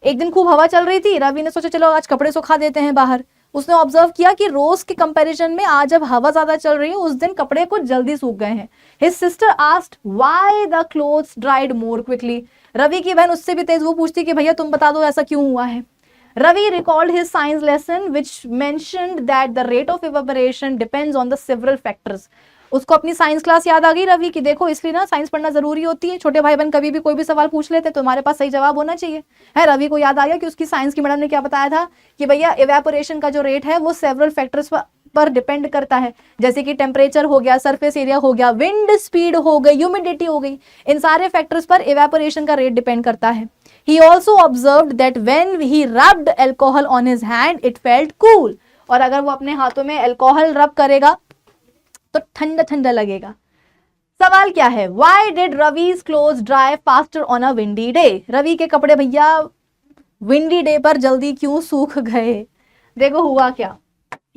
एक दिन खूब हवा चल रही थी, रवि ने सोचा चलो आज कपड़े सुखा देते हैं बाहर। उसने ऑब्जर्व किया कि रोज के कंपैरिजन में आज जब हवा ज्यादा चल रही है, उस दिन कपड़े कुछ जल्दी सूख गए हैं। His sister asked why the clothes dried more quickly. Ravi की बहन उससे भी तेज वो पूछती कि भैया तुम बता दो ऐसा क्यों हुआ है। Ravi recalled his science lesson which mentioned that the rate of evaporation depends on the several factors. उसको अपनी साइंस क्लास याद आ गई रवि की, देखो इसलिए ना साइंस पढ़ना जरूरी होती है, छोटे भाई बहन कभी भी कोई भी सवाल पूछ लेते तो हमारे पास सही जवाब होना चाहिए। है, रवि को याद आ गया कि उसकी साइंस की मैडम ने क्या बताया था कि भैया इवेपोरेशन का जो रेट है वो सेवरल फैक्टर्स पर डिपेंड करता है, जैसे कि टेम्परेचर हो गया, सरफेस एरिया हो गया, विंड स्पीड हो गई, ह्यूमिडिटी हो गई, इन सारे फैक्टर्स पर इवेपोरेशन का रेट डिपेंड करता है। He also observed that when he rubbed alcohol on his hand, it felt cool. और अगर वो अपने हाथों में अल्कोहल रब करेगा तो ठंडा ठंडा लगेगा। सवाल क्या है, Why did Ravi's clothes dry faster on a windy day? Ravi के कपड़े भैया विंडी डे पर जल्दी क्यों सूख गए? देखो हुआ क्या,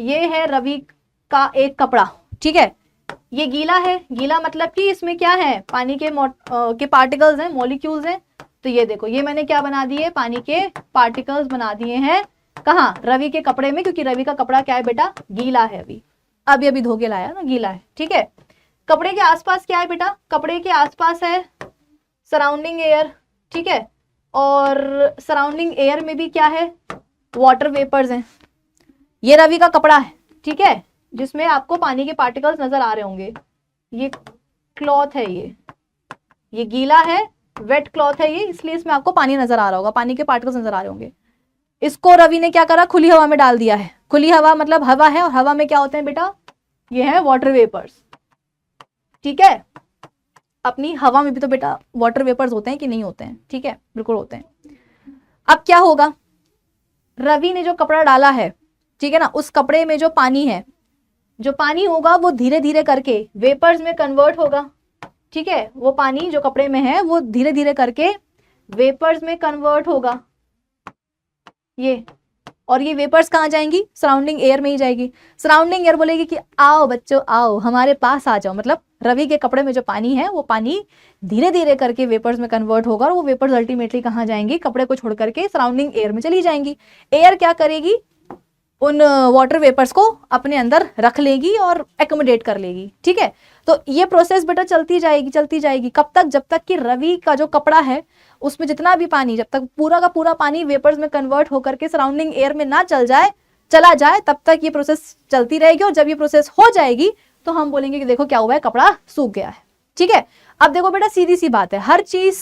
ये है रवि का एक कपड़ा, ठीक है, ये गीला है, गीला मतलब कि इसमें क्या है, पानी के पार्टिकल्स हैं, मॉलिक्यूल्स हैं। तो ये देखो, ये मैंने क्या बना दिए, पानी के पार्टिकल्स बना दिए हैं, कहाँ, रवि के कपड़े में, क्योंकि रवि का कपड़ा क्या है बेटा, गीला है, अभी धो के लाया ना, गीला है, ठीक है। कपड़े के आसपास क्या है बेटा, कपड़े के आसपास है सराउंडिंग एयर, ठीक है, और सराउंडिंग एयर में भी क्या है, वाटर वेपर्स हैं। ये रवि का कपड़ा है, ठीक है, जिसमें आपको पानी के पार्टिकल्स नजर आ रहे होंगे। ये क्लॉथ है, ये गीला है, वेट क्लॉथ है ये, इसलिए इसमें आपको पानी नजर आ रहा होगा, पानी के पार्टिकल्स नजर आ रहे होंगे। इसको रवि ने क्या करा, खुली हवा में डाल दिया है। खुली हवा मतलब हवा है, और हवा में क्या होते हैं बेटा, ये है वाटर वेपर्स, ठीक है। अपनी हवा में भी तो बेटा वाटर वेपर्स होते हैं कि नहीं होते हैं, ठीक है, बिल्कुल होते हैं। अब क्या होगा, रवि ने जो कपड़ा डाला है, ठीक है ना, उस कपड़े में जो पानी है, जो पानी होगा वो धीरे धीरे करके वेपर्स में कन्वर्ट होगा, ठीक है, वो पानी जो कपड़े में है वो धीरे धीरे करके वेपर्स में कन्वर्ट होगा, ये, और ये वेपर्स कहाँ जाएंगी, सराउंडिंग एयर में ही जाएगी। सराउंडिंग एयर बोलेगी कि आओ बच्चों आओ हमारे पास आ जाओ, मतलब रवि के कपड़े में जो पानी है वो पानी धीरे धीरे करके वेपर्स में कन्वर्ट होगा, और वो वेपर्स अल्टीमेटली कहाँ जाएंगी, कपड़े को छोड़ करके सराउंडिंग एयर में चली जाएंगी। एयर क्या करेगी, उन वाटर वेपर्स को अपने अंदर रख लेगी और एकोमोडेट कर लेगी, ठीक है। तो ये प्रोसेस बेटा चलती जाएगी, कब तक, जब तक कि रवि का जो कपड़ा है उसमें जितना भी पानी, जब तक पूरा का पूरा पानी वेपर्स में कन्वर्ट होकर के सराउंडिंग एयर में ना चला जाए, तब तक ये प्रोसेस चलती रहेगी। और जब ये प्रोसेस हो जाएगी तो हम बोलेंगे कि देखो क्या हुआ है, कपड़ा सूख गया है, ठीक है। अब देखो बेटा सीधी सी बात है, हर चीज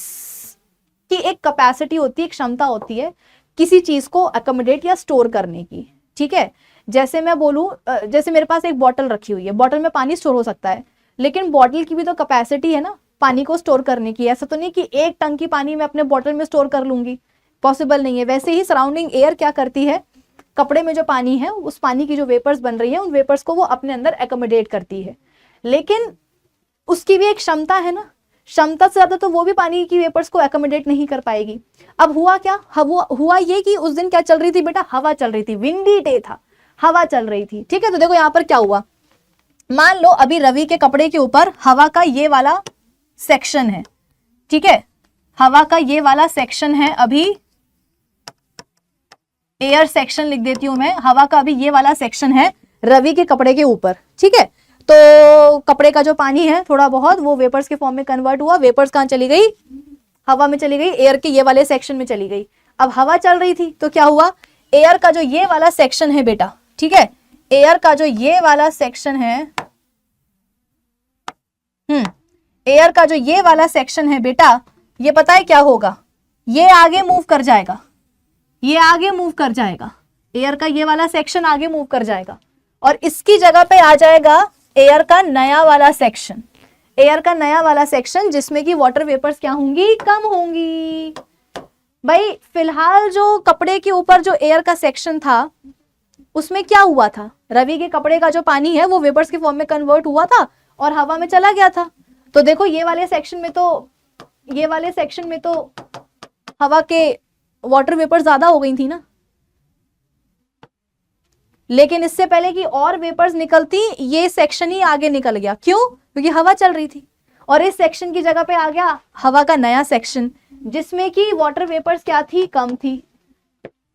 की एक कैपेसिटी होती है, एक क्षमता होती है किसी चीज को अकोमोडेट या स्टोर करने की, ठीक है। जैसे मैं बोलूं, जैसे मेरे पास एक बॉटल रखी हुई है, बॉटल में पानी स्टोर हो सकता है, लेकिन बॉटल की भी तो कैपेसिटी है ना पानी को स्टोर करने की। ऐसा तो नहीं कि एक टंकी पानी मैं अपने बॉटल में स्टोर कर लूंगी, पॉसिबल नहीं है। वैसे ही सराउंडिंग एयर क्या करती है, कपड़े में जो पानी है उस पानी की जो वेपर्स बन रही है उन वेपर्स को वो अपने अंदर एकोमोडेट करती है, लेकिन उसकी भी एक क्षमता है ना, क्षमता से ज्यादा तो वो भी पानी की वेपर्स को एकोमोडेट नहीं कर पाएगी। अब हुआ क्या, हुआ ये कि उस दिन क्या चल रही थी बेटा, हवा चल रही थी, विंडी डे था, हवा चल रही थी, ठीक है। तो देखो यहाँ पर क्या हुआ, मान लो अभी रवि के कपड़े के ऊपर हवा का ये वाला सेक्शन है, ठीक है, हवा का ये वाला सेक्शन है, अभी एयर सेक्शन लिख देती हूं मैं, हवा का अभी ये वाला सेक्शन है रवि के कपड़े के ऊपर, ठीक है। तो कपड़े का जो पानी है थोड़ा बहुत वो वेपर्स के फॉर्म में कन्वर्ट हुआ, वेपर्स कहाँ चली गई, हवा में चली गई, एयर के ये वाले सेक्शन में चली गई। अब हवा चल रही थी तो क्या हुआ, एयर का जो ये वाला सेक्शन है बेटा, ठीक है, एयर का जो ये वाला सेक्शन है, एयर का जो ये वाला सेक्शन है बेटा, ये पता है क्या होगा, ये आगे मूव कर जाएगा, ये आगे मूव कर जाएगा, एयर का ये वाला सेक्शन आगे मूव कर जाएगा, और इसकी जगह पे आ जाएगा एयर का नया वाला सेक्शन, एयर का नया वाला सेक्शन जिसमें कि वाटर वेपर्स क्या होंगी, कम होंगी। भाई फिलहाल जो कपड़े के ऊपर जो एयर का सेक्शन था उसमें क्या हुआ था, रवि के कपड़े का जो पानी है वो वेपर्स के फॉर्म में कन्वर्ट हुआ था और हवा में चला गया था। तो देखो ये वाले सेक्शन में तो हवा के वाटर वेपर ज्यादा हो गई थी ना, लेकिन इससे पहले कि और वेपर्स निकलती ये सेक्शन ही आगे निकल गया, क्यों, क्योंकि हवा चल रही थी, और इस सेक्शन की जगह पे आ गया हवा का नया सेक्शन जिसमें कि वाटर वेपर्स क्या थी, कम थी।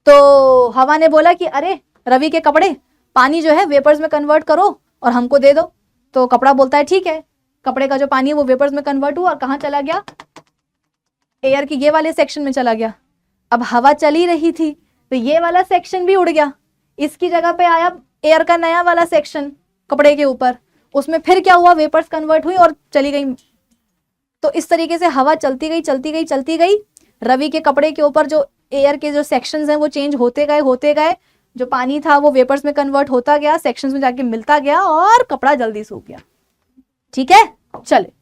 तो हवा ने बोला कि अरे रवि के कपड़े पानी जो है वेपर्स में कन्वर्ट करो और हमको दे दो। तो कपड़ा बोलता है ठीक है, कपड़े का जो पानी है वो वेपर्स में कन्वर्ट हुआ और कहाँ चला गया, एयर की ये वाले सेक्शन में चला गया। अब हवा चली रही थी तो ये वाला सेक्शन भी उड़ गया, इसकी जगह पे आया एयर का नया वाला सेक्शन कपड़े के ऊपर, उसमें फिर क्या हुआ, वेपर्स कन्वर्ट हुई और चली गई। तो इस तरीके से हवा चलती गई चलती गई चलती गई, रवि के कपड़े के ऊपर जो एयर के जो सेक्शंस हैं वो चेंज होते गए, जो पानी था वो वेपर्स में कन्वर्ट होता गया, सेक्शंस में जाके मिलता गया और कपड़ा जल्दी सूख गया। ठीक है, चले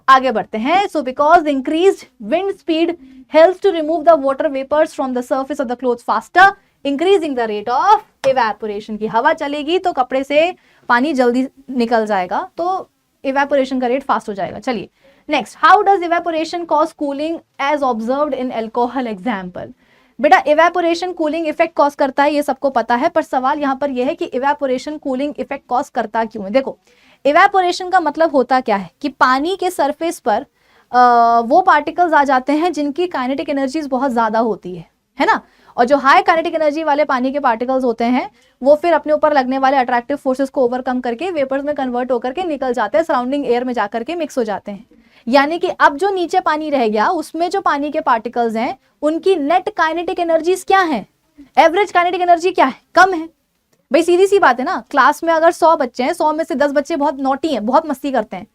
आगे बढ़ते हैं। So because increased wind speed helps to remove the water vapours from the surface of the clothes faster, increasing the rate of evaporation. की हवा चलेगी तो कपड़े से पानी जल्दी निकल जाएगा, तो इवेपोरेशन का रेट फास्ट हो जाएगा। चलिए next, how does evaporation cause cooling as observed in alcohol example. बेटा इवेपोरेशन कूलिंग इफेक्ट कॉज करता है, ये सबको पता है, पर सवाल यहाँ पर यह है कि इवेपोरेशन कूलिंग इफेक्ट कॉज करता क्यों है। देखो इवेपोरेशन का मतलब होता क्या है कि पानी के सरफेस पर वो पार्टिकल्स आ जाते हैं जिनकी काइनेटिक एनर्जीज बहुत ज्यादा होती है ना, और जो हाई काइनेटिक एनर्जी वाले पानी के पार्टिकल्स होते हैं वो फिर अपने ऊपर लगने वाले अट्रैक्टिव फोर्सेस को ओवरकम करके वेपर्स में कन्वर्ट होकर के निकल जाते हैं, सराउंडिंग एयर में जाकर के मिक्स हो जाते हैं। यानी कि अब जो नीचे पानी रह गया उसमें जो पानी के पार्टिकल्स हैं उनकी नेट काइनेटिक एनर्जीज क्या है, एवरेज काइनेटिक एनर्जी क्या है, कम है। भाई सीधी सी बात है ना, क्लास में अगर 100 बच्चे हैं, 100 में से 10 बच्चे बहुत नॉटी हैं, बहुत मस्ती करते हैं,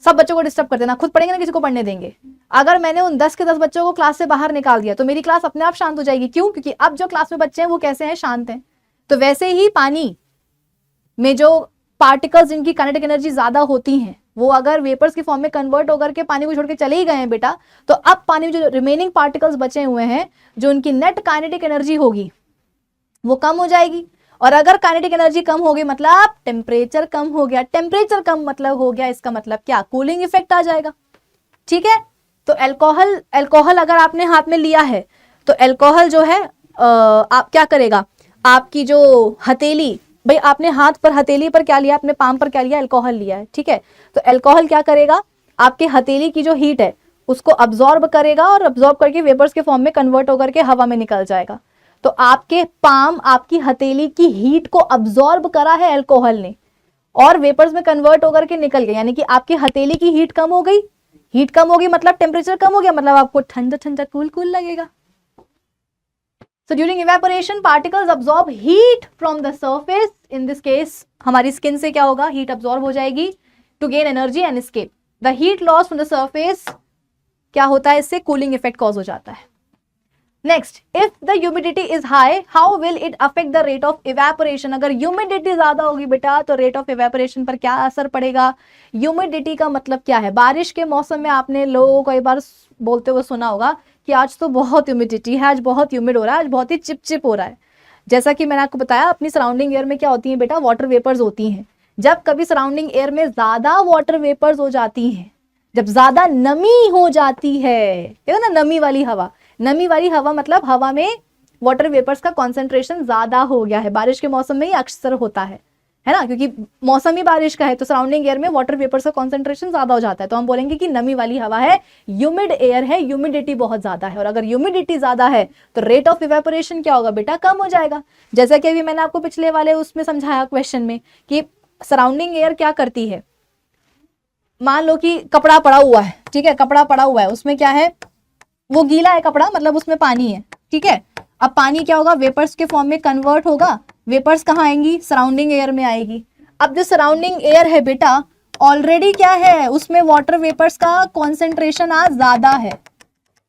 सब बच्चों को डिस्टर्ब करते हैं, ना खुद पढ़ेंगे ना किसी को पढ़ने देंगे। अगर मैंने उन 10 के 10 बच्चों को क्लास से बाहर निकाल दिया तो मेरी क्लास अपने आप शांत हो जाएगी। क्यों? क्योंकि अब जो क्लास में बच्चे हैं वो कैसे हैं, शांत हैं। तो वैसे ही पानी में जो पार्टिकल्स जिनकी काइनेटिक एनर्जी ज्यादा होती हैं वो अगर वेपर्स की फॉर्म में कन्वर्ट होकर के पानी को छोड़ के चले ही गए हैं बेटा, तो अब पानी में जो रिमेनिंग पार्टिकल्स बचे हुए हैं जो उनकी नेट काइनेटिक एनर्जी होगी वो कम हो जाएगी। और अगर काइनेटिक एनर्जी कम हो गई मतलब टेम्परेचर कम हो गया, टेम्परेचर कम मतलब हो गया, इसका मतलब क्या, कूलिंग इफेक्ट आ जाएगा। ठीक है, तो अल्कोहल अगर आपने हाथ में लिया है तो अल्कोहल जो है आप क्या करेगा, आपकी जो हथेली, भाई आपने हाथ पर हथेली पर क्या लिया, अपने पाम पर क्या लिया, अल्कोहल लिया है। ठीक है, तो अल्कोहल क्या करेगा, आपके हथेली की जो हीट है उसको अब्जॉर्ब करेगा और अब्जॉर्ब करके वेपर्स के फॉर्म में कन्वर्ट होकर के हवा में निकल जाएगा। तो आपके पाम, आपकी हथेली की हीट को अब्जॉर्ब करा है अल्कोहल ने और वेपर्स में कन्वर्ट होकर के निकल गया, यानी कि आपकी हथेली की हीट कम हो गई। हीट कम होगी मतलब टेम्परेचर कम हो गया, मतलब आपको ठंडा ठंडा कूल कूल लगेगा। So during evaporation, particles absorb heat from the surface. In this case, हमारी स्किन से क्या होगा, हीट अब्सॉर्ब हो जाएगी to gain energy and escape. The heat loss from the surface क्या होता है, इससे कूलिंग इफेक्ट कॉज हो जाता है। Next, if the humidity is hi how will it affect the rate of evaporation. अगर ह्यूमिडिटी ज्यादा होगी बेटा तो रेट ऑफ इवेपोरेशन पर क्या असर पड़ेगा। ह्यूमिडिटी का मतलब क्या है, बारिश के मौसम में आपने लोगों को एक बार बोलते हुए सुना होगा कि आज तो बहुत ह्यूमिडिटी है, आज बहुत ह्यूमिड हो रहा है, आज बहुत ही चिपचिप हो रहा है। जैसा कि मैंने आपको बताया अपनी सराउंडिंग एयर में क्या होती है बेटा, वाटर वेपर्स होती हैं। जब कभी सराउंडिंग एयर में ज्यादा वाटर वेपर्स हो जाती हैं, जब ज्यादा नमी हो जाती है, देखो ना नमी वाली हवा, नमी वाली हवा मतलब हवा में वाटर वेपर्स का कॉन्सेंट्रेशन ज्यादा हो गया है। बारिश के मौसम में ही अक्सर होता है ना, क्योंकि मौसम ही बारिश का है तो सराउंडिंग एयर में वाटर वेपर्स का कॉन्सेंट्रेशन ज्यादा हो जाता है, तो हम बोलेंगे कि नमी वाली हवा है, ह्यूमिड एयर है, ह्यूमिडिटी बहुत ज्यादा है। और अगर ह्यूमिडिटी ज्यादा है तो रेट ऑफ इवेपोरेशन क्या होगा बेटा, कम हो जाएगा। जैसा कि अभी मैंने आपको पिछले वाले उसमें समझाया क्वेश्चन में कि सराउंडिंग एयर क्या करती है, मान लो कि कपड़ा पड़ा हुआ है, ठीक है, कपड़ा पड़ा हुआ है, उसमें क्या है, वो गीला है कपड़ा, मतलब उसमें पानी है। ठीक है, अब पानी क्या होगा, वेपर्स के फॉर्म में कन्वर्ट होगा। वेपर्स कहाँ आएंगी, सराउंडिंग एयर में आएगी। अब जो सराउंडिंग एयर है बेटा ऑलरेडी क्या है, उसमें वाटर वेपर्स का कॉन्सेंट्रेशन आज ज्यादा है।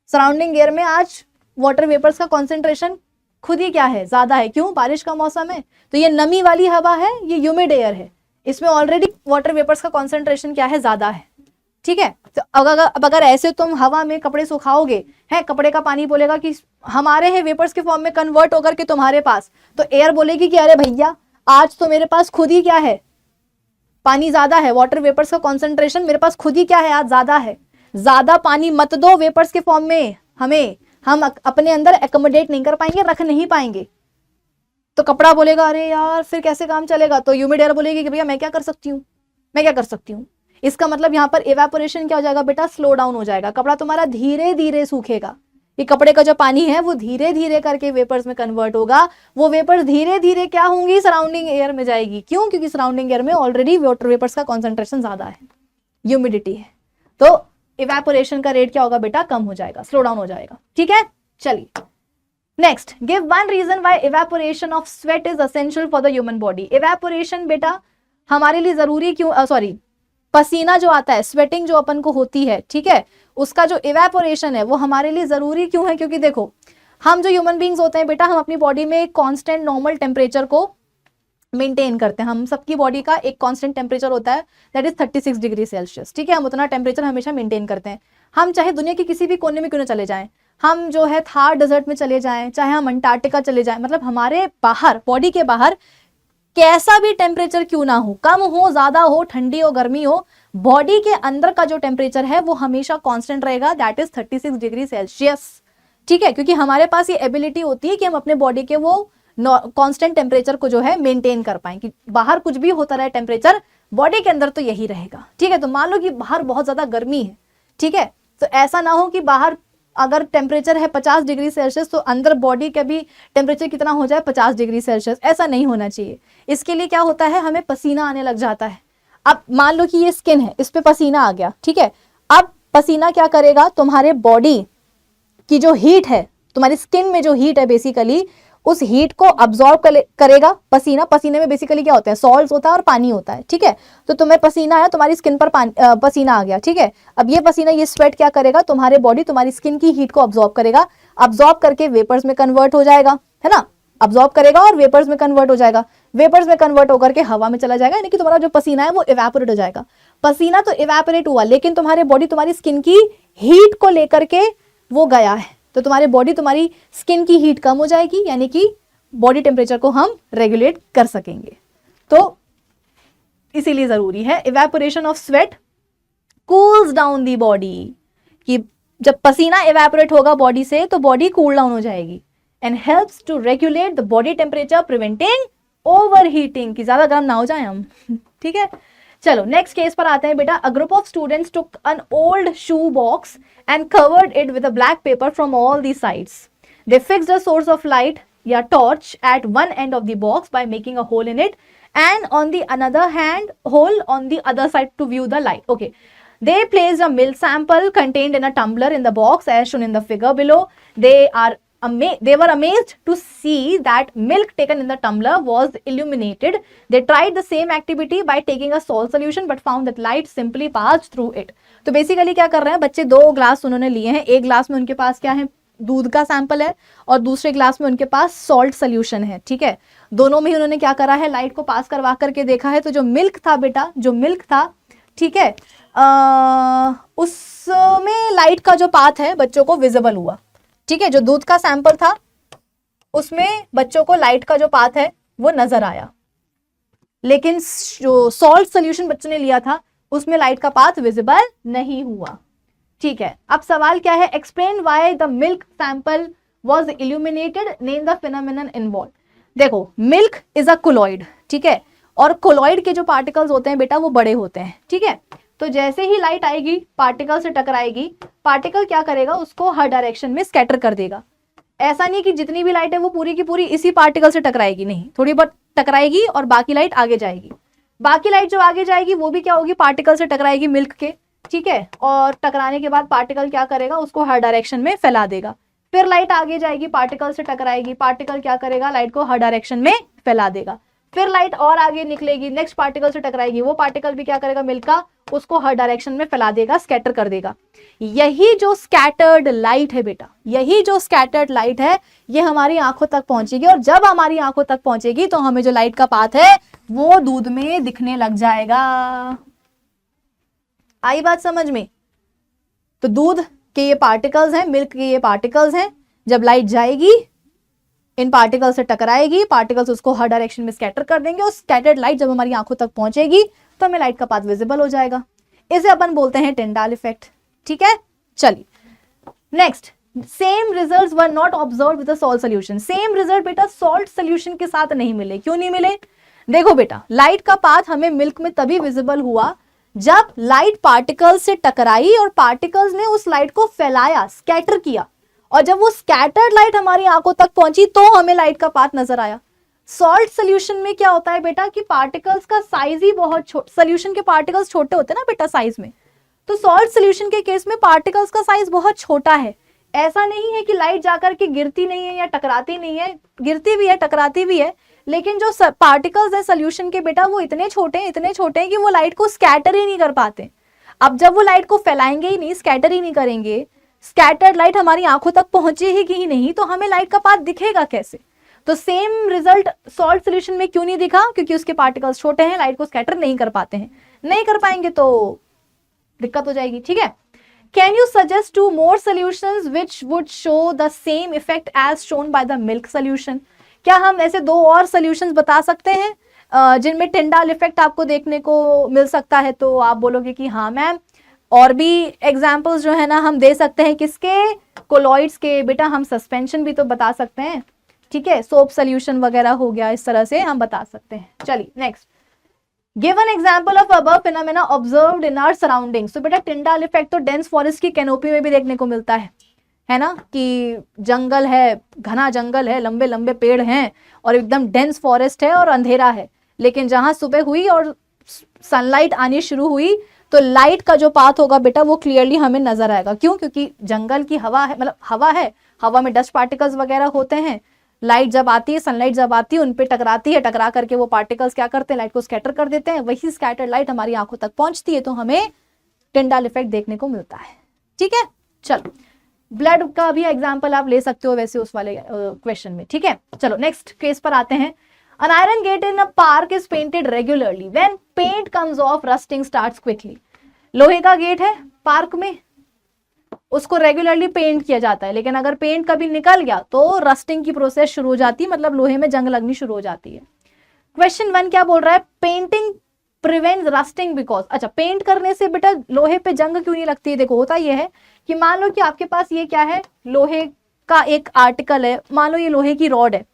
सराउंडिंग एयर में आज वाटर वेपर्स का कॉन्सेंट्रेशन खुद ही क्या है, ज्यादा है। क्यों, बारिश का मौसम है, तो ये नमी वाली हवा है, ये ह्यूमिड एयर है, इसमें ऑलरेडी वाटर वेपर्स का कॉन्सेंट्रेशन क्या है, ज्यादा है। ठीक है, तो अगर ऐसे तुम हवा में कपड़े सुखाओगे है, कपड़े का पानी बोलेगा कि हमारे हैं वेपर्स के फॉर्म में कन्वर्ट होकर के तुम्हारे पास, तो एयर बोलेगी कि अरे भैया आज तो मेरे पास खुद ही क्या है, पानी ज्यादा है, वाटर वेपर्स का कॉन्सेंट्रेशन मेरे पास खुद ही क्या है, आज ज्यादा है, ज्यादा पानी मत दो वेपर्स के फॉर्म में हमें, हम अपने अंदर एकोमोडेट नहीं कर पाएंगे, रख नहीं पाएंगे। तो कपड़ा बोलेगा अरे यार फिर कैसे काम चलेगा, तो ह्यूमिड एयर बोलेगी कि भैया मैं क्या कर सकती हूँ, मैं क्या कर सकती हूँ। इसका मतलब यहाँ पर इवेपोरेशन क्या हो जाएगा बेटा, स्लो डाउन हो जाएगा, कपड़ा तुम्हारा धीरे धीरे सूखेगा। ये कपड़े का जो पानी है वो धीरे धीरे करके वेपर्स में कन्वर्ट होगा, वो वेपर्स धीरे धीरे क्या होंगी, सराउंडिंग एयर में जाएगी। क्यों, क्योंकि सराउंडिंग एयर में ऑलरेडी वाटर वेपर्स का कॉन्सेंट्रेशन ज्यादा है, ह्यूमिडिटी है, तो इवेपोरेशन का रेट क्या होगा बेटा, कम हो जाएगा, स्लो डाउन हो जाएगा। ठीक है, चलिए next, give one reason why evaporation of sweat is essential for the human body. Evaporation बेटा हमारे लिए जरूरी क्यों, सॉरी, पसीना जो आता है, स्वेटिंग जो अपन को होती है, ठीक है, उसका जो इवेपोरेशन है वो हमारे लिए जरूरी क्यों है? क्योंकि देखो हम जो ह्यूमन बींग्स होते हैं बेटा, हम अपनी बॉडी में एक कांस्टेंट नॉर्मल टेम्परेचर को मेंटेन करते हैं। हम सबकी बॉडी का एक कांस्टेंट टेम्परेचर होता है, दैट इज 36 डिग्री सेल्सियस, ठीक है, हम उतना टेम्परेचर हमेशा मेंटेन करते हैं। हम चाहे दुनिया के किसी भी कोने में क्यों ना चले जाएं, हम जो है थार डेजर्ट में चले जाएं, चाहे हम अंटार्कटिका चले जाएं, मतलब हमारे बाहर, बॉडी के बाहर कैसा भी टेम्परेचर क्यों ना हो, कम हो, ज्यादा हो, ठंडी हो, गर्मी हो, बॉडी के अंदर का जो टेम्परेचर है वो हमेशा कांस्टेंट रहेगा, दैट इज 36 डिग्री सेल्सियस, ठीक है, क्योंकि हमारे पास ये एबिलिटी होती है कि हम अपने बॉडी के वो कांस्टेंट टेम्परेचर को जो है मेंटेन कर पाए, कि बाहर कुछ भी होता रहे टेम्परेचर, बॉडी के अंदर तो यही रहेगा, ठीक है। तो मान लो कि बाहर बहुत ज्यादा गर्मी है, ठीक है, तो ऐसा ना हो कि बाहर अगर टेम्परेचर है 50 डिग्री सेल्सियस तो अंदर बॉडी का भी टेम्परेचर कितना हो जाए, 50 डिग्री सेल्सियस, ऐसा नहीं होना चाहिए। इसके लिए क्या होता है, हमें पसीना आने लग जाता है। अब मान लो कि ये स्किन है, इस पे पसीना आ गया, ठीक है, अब पसीना क्या करेगा, तुम्हारे बॉडी की जो हीट है, तुम्हारी स्किन में जो हीट है बेसिकली, उस हीट को अब्सॉर्ब करेगा पसीना। पसीने में बेसिकली क्या होता है, सॉल्ट्स होता है और पानी होता है, ठीक है। तो तुम्हें पसीना आया, तुम्हारी स्किन पर पसीना आ गया, ठीक है। अब ये पसीना, ये स्वेट क्या करेगा, तुम्हारे बॉडी, तुम्हारी स्किन की हीट को अब्सॉर्ब करेगा, अब्सॉर्ब करके वेपर्स में कन्वर्ट हो जाएगा, है ना, अब्सॉर्ब करेगा और वेपर्स में कन्वर्ट हो जाएगा, वेपर्स में कन्वर्ट होकर के हवा में चला जाएगा, यानी कि तुम्हारा जो पसीना है वो इवेपोरेट हो जाएगा। पसीना तो इवेपोरेट हुआ, लेकिन तुम्हारे बॉडी तुम्हारी स्किन की हीट को लेकर के वो गया है, तो तुम्हारे बॉडी, तुम्हारी स्किन की हीट कम हो जाएगी, यानी कि बॉडी टेम्परेचर को हम रेगुलेट कर सकेंगे। तो इसीलिए जरूरी है evaporation of sweat cools down the body, कि जब पसीना इवेपोरेट होगा बॉडी से तो बॉडी कूल डाउन हो जाएगी, and helps to regulate the body temperature, preventing overheating, कि ज्यादा गर्म ना हो जाए हम, ठीक है। चलो नेक्स्ट केस पर आते हैं बेटा। A group of students took an old shoe box and covered it with a black pepper from all the sides. They fixed a source of light या torch at one end of the box by making a hole in it, and on the another hand hole on the other side to view the light. Okay, they placed a milk sample contained in a tumbler in the box as shown in the figure below. They were amazed to see that milk taken in the tumbler was illuminated. They tried the same activity by taking a salt solution but found that light simply passed through it. तो basically क्या कर रहे हैं बच्चे, दो glass उन्होंने लिए हैं, एक ग्लास में उनके पास क्या है, दूध का सैंपल है, और दूसरे ग्लास में उनके पास सॉल्ट सोल्यूशन है, ठीक है। दोनों में ही उन्होंने क्या करा है, लाइट को पास करवा करके देखा है, तो जो मिल्क था बेटा, जो मिल्क था, ठीक है, उसमें लाइट का जो पाथ है बच्चों को विजिबल हुआ, ठीक है। जो दूध का सैंपल था उसमें बच्चों को लाइट का जो पाथ है वो नजर आया, लेकिन जो सॉल्ट सोल्यूशन बच्चों ने लिया था उसमें लाइट का पाथ विजिबल नहीं हुआ, ठीक है। अब सवाल क्या है, explain why the milk sample was illuminated, name the phenomenon involve. देखो मिल्क इज अ कोलॉइड, ठीक है, और कोलॉइड के जो पार्टिकल्स होते हैं बेटा वो बड़े होते हैं, ठीक है। तो जैसे ही लाइट आएगी पार्टिकल से टकराएगी, पार्टिकल क्या करेगा, उसको हर डायरेक्शन में स्कैटर कर देगा। ऐसा नहीं कि जितनी भी लाइट है वो पूरी की पूरी इसी पार्टिकल से टकराएगी, नहीं, थोड़ी बहुत टकराएगी और बाकी लाइट आगे जाएगी। बाकी लाइट जो आगे जाएगी वो भी क्या होगी, पार्टिकल से टकराएगी मिल्क के, ठीक है, और टकराने के बाद पार्टिकल क्या करेगा, उसको हर डायरेक्शन में फैला देगा। फिर लाइट आगे जाएगी, पार्टिकल से टकराएगी, पार्टिकल क्या करेगा, लाइट को हर डायरेक्शन में फैला देगा। फिर लाइट और आगे निकलेगी, नेक्स्ट पार्टिकल से टकराएगी, वो पार्टिकल भी क्या करेगा, मिल्क का, उसको हर डायरेक्शन में फैला देगा, स्कैटर कर देगा। यही जो स्कैटर्ड लाइट है बेटा, यही जो स्कैटर्ड लाइट है, ये हमारी आंखों तक पहुंचेगी, और जब हमारी आंखों तक पहुंचेगी तो हमें जो लाइट का पाथ है वो दूध में दिखने लग जाएगा। आई बात समझ में? तो दूध के ये पार्टिकल्स हैं, मिल्क के ये पार्टिकल्स हैं, जब लाइट जाएगी इन पार्टिकल से टकराएगी, पार्टिकल्स उसको हर डायरेक्शन में स्कैटर कर देंगे, और स्कैटर्ड लाइट जब हमारी आंखों तक पहुंचेगी तो हमें लाइट का पाथ विजिबल हो जाएगा। इसे अपन बोलते हैं टिंडाल इफेक्ट, ठीक है। चलिए next, same results were not observed with salt solution. Same result बेटा सॉल्ट सोल्यूशन के साथ नहीं मिले। क्यों नहीं मिले? देखो बेटा, लाइट का पाथ हमें मिल्क में तभी विजिबल हुआ जब लाइट पार्टिकल्स से टकराई और पार्टिकल्स ने उस लाइट को फैलाया, स्कैटर किया, और जब वो स्कैटर्ड लाइट हमारी आंखों तक पहुंची तो हमें लाइट का पाथ नजर आया। सॉल्ट सोल्यूशन में क्या होता है बेटा कि पार्टिकल्स का साइज ही बहुत छोटा, सोल्यूशन के पार्टिकल्स छोटे होते हैं ना बेटा साइज में, तो सॉल्ट सोल्यूशन के केस में पार्टिकल्स का साइज बहुत छोटा है। ऐसा नहीं है कि लाइट जाकर के गिरती नहीं है या टकराती नहीं है, गिरती भी है, टकराती भी है, लेकिन जो पार्टिकल्स है सोल्यूशन के बेटा वो इतने छोटे हैं कि वो लाइट को स्कैटर ही नहीं कर पाते। अब जब वो लाइट को फैलाएंगे ही नहीं, स्कैटर ही नहीं करेंगे, स्कैटर्ड लाइट हमारी आंखों तक पहुंचेगी ही नहीं, तो हमें लाइट का पाथ दिखेगा कैसे? तो सेम रिजल्ट सॉल्ट सोल्यूशन में क्यों नहीं दिखा? क्योंकि उसके पार्टिकल्स छोटे हैं, लाइट को स्कैटर नहीं कर पाते हैं। नहीं कर पाएंगे तो दिक्कत हो जाएगी। ठीक है, can you suggest 2 more solutions which would show the same effect as shown by the milk solution? क्या हम ऐसे 2 और सोल्यूशंस बता सकते हैं जिनमें टिंडाल इफेक्ट आपको देखने को मिल सकता है? तो आप बोलोगे कि हाँ मैम, और भी एग्जाम्पल्स जो है ना हम दे सकते हैं। किसके? कोलॉइड्स के। बेटा हम सस्पेंशन भी तो बता सकते हैं। ठीक है, सोप सोल्यूशन वगैरह हो गया, इस तरह से हम बता सकते हैं। चलिए next, give an example of above phenomena observed in our surroundings. तो बेटा टिंडाल इफेक्ट तो डेंस फॉरेस्ट की कैनोपी में भी देखने को मिलता है ना, कि जंगल है, घना जंगल है, लंबे लंबे पेड़ हैं और एकदम डेंस फॉरेस्ट है और अंधेरा है, लेकिन जहां सुबह हुई और सनलाइट आनी शुरू हुई तो लाइट का जो पाथ होगा बेटा वो क्लियरली हमें नजर आएगा। क्यों? क्योंकि जंगल की हवा है, मतलब हवा है, हवा में डस्ट पार्टिकल्स वगैरह होते हैं। लाइट जब आती है, सनलाइट जब आती है, उन पे टकराती है, टकरा करके वो पार्टिकल्स क्या करते हैं? लाइट को स्कैटर कर देते हैं। वही स्कैटर्ड लाइट हमारी आंखों तक पहुंचती है, तो हमें टिंडाल इफेक्ट देखने को मिलता है। ठीक है, चलो ब्लड का भी एग्जाम्पल आप ले सकते हो वैसे उस वाले क्वेश्चन में। ठीक है, चलो नेक्स्ट केस पर आते हैं। An iron gate in a park is painted regularly. When paint comes off, rusting starts quickly. लोहे का गेट है पार्क में, उसको रेगुलरली पेंट किया जाता है, लेकिन अगर पेंट कभी निकल गया तो रस्टिंग की प्रोसेस शुरू हो जाती है, मतलब लोहे में जंग लगनी शुरू हो जाती है। क्वेश्चन 1 क्या बोल रहा है? Painting prevents rusting because. अच्छा, पेंट करने से बेटा लोहे पे जंग क्यों नहीं लगती है? देखो होता ये है कि मान लो कि आपके पास ये क्या है, लोहे का एक आर्टिकल है, मान लो ये लोहे की रॉड है।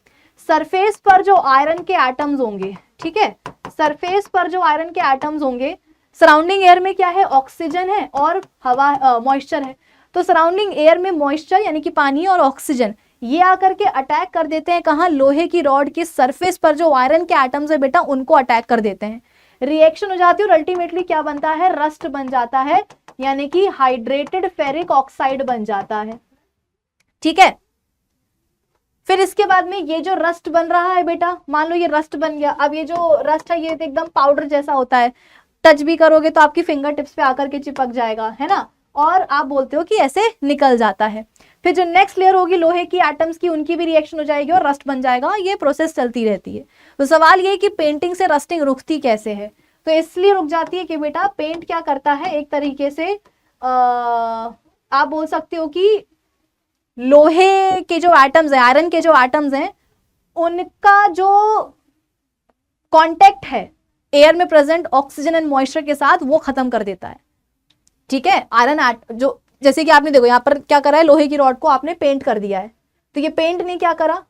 सरफेस पर जो आयरन के एटम्स होंगे, ठीक है, सरफेस पर जो आयरन के एटम्स होंगे, सराउंडिंग एयर में क्या है? ऑक्सीजन है और हवा मॉइस्चर है। तो सराउंडिंग एयर में मॉइस्चर यानी कि पानी और ऑक्सीजन ये आकर के अटैक कर देते हैं कहाँ? लोहे की रॉड की सरफेस पर जो आयरन के एटम्स है बेटा उनको अटैक कर देते हैं। रिएक्शन हो जाती है और अल्टीमेटली क्या बनता है? रस्ट बन जाता है, यानी कि हाइड्रेटेड फेरिक ऑक्साइड बन जाता है। ठीक है, फिर इसके बाद में ये जो रस्ट बन रहा है बेटा, मान लो ये रस्ट बन गया। अब ये जो रस्ट है ये एकदम पाउडर जैसा होता है, टच भी करोगे तो आपकी फिंगर टिप्स पे आकर के चिपक जाएगा, है ना, और आप बोलते हो कि ऐसे निकल जाता है। फिर जो नेक्स्ट लेयर होगी लोहे की एटम्स की, उनकी भी रिएक्शन हो जाएगी और रस्ट बन जाएगा। ये प्रोसेस चलती रहती है। तो सवाल ये कि पेंटिंग से रस्टिंग रुकती कैसे है? तो इसलिए रुक जाती है कि बेटा पेंट क्या करता है, एक तरीके से आप बोल सकते हो कि लोहे के जो एटम्स है, आयरन के जो एटम्स हैं, उनका जो कांटेक्ट है एयर में प्रेजेंट ऑक्सीजन एंड मॉइस्चर के साथ वो खत्म कर देता है। ठीक है, आयरन जो जैसे कि आपने देखो यहाँ पर क्या करा है, लोहे की रॉड को आपने पेंट कर दिया है, तो ये पेंट ने क्या करा?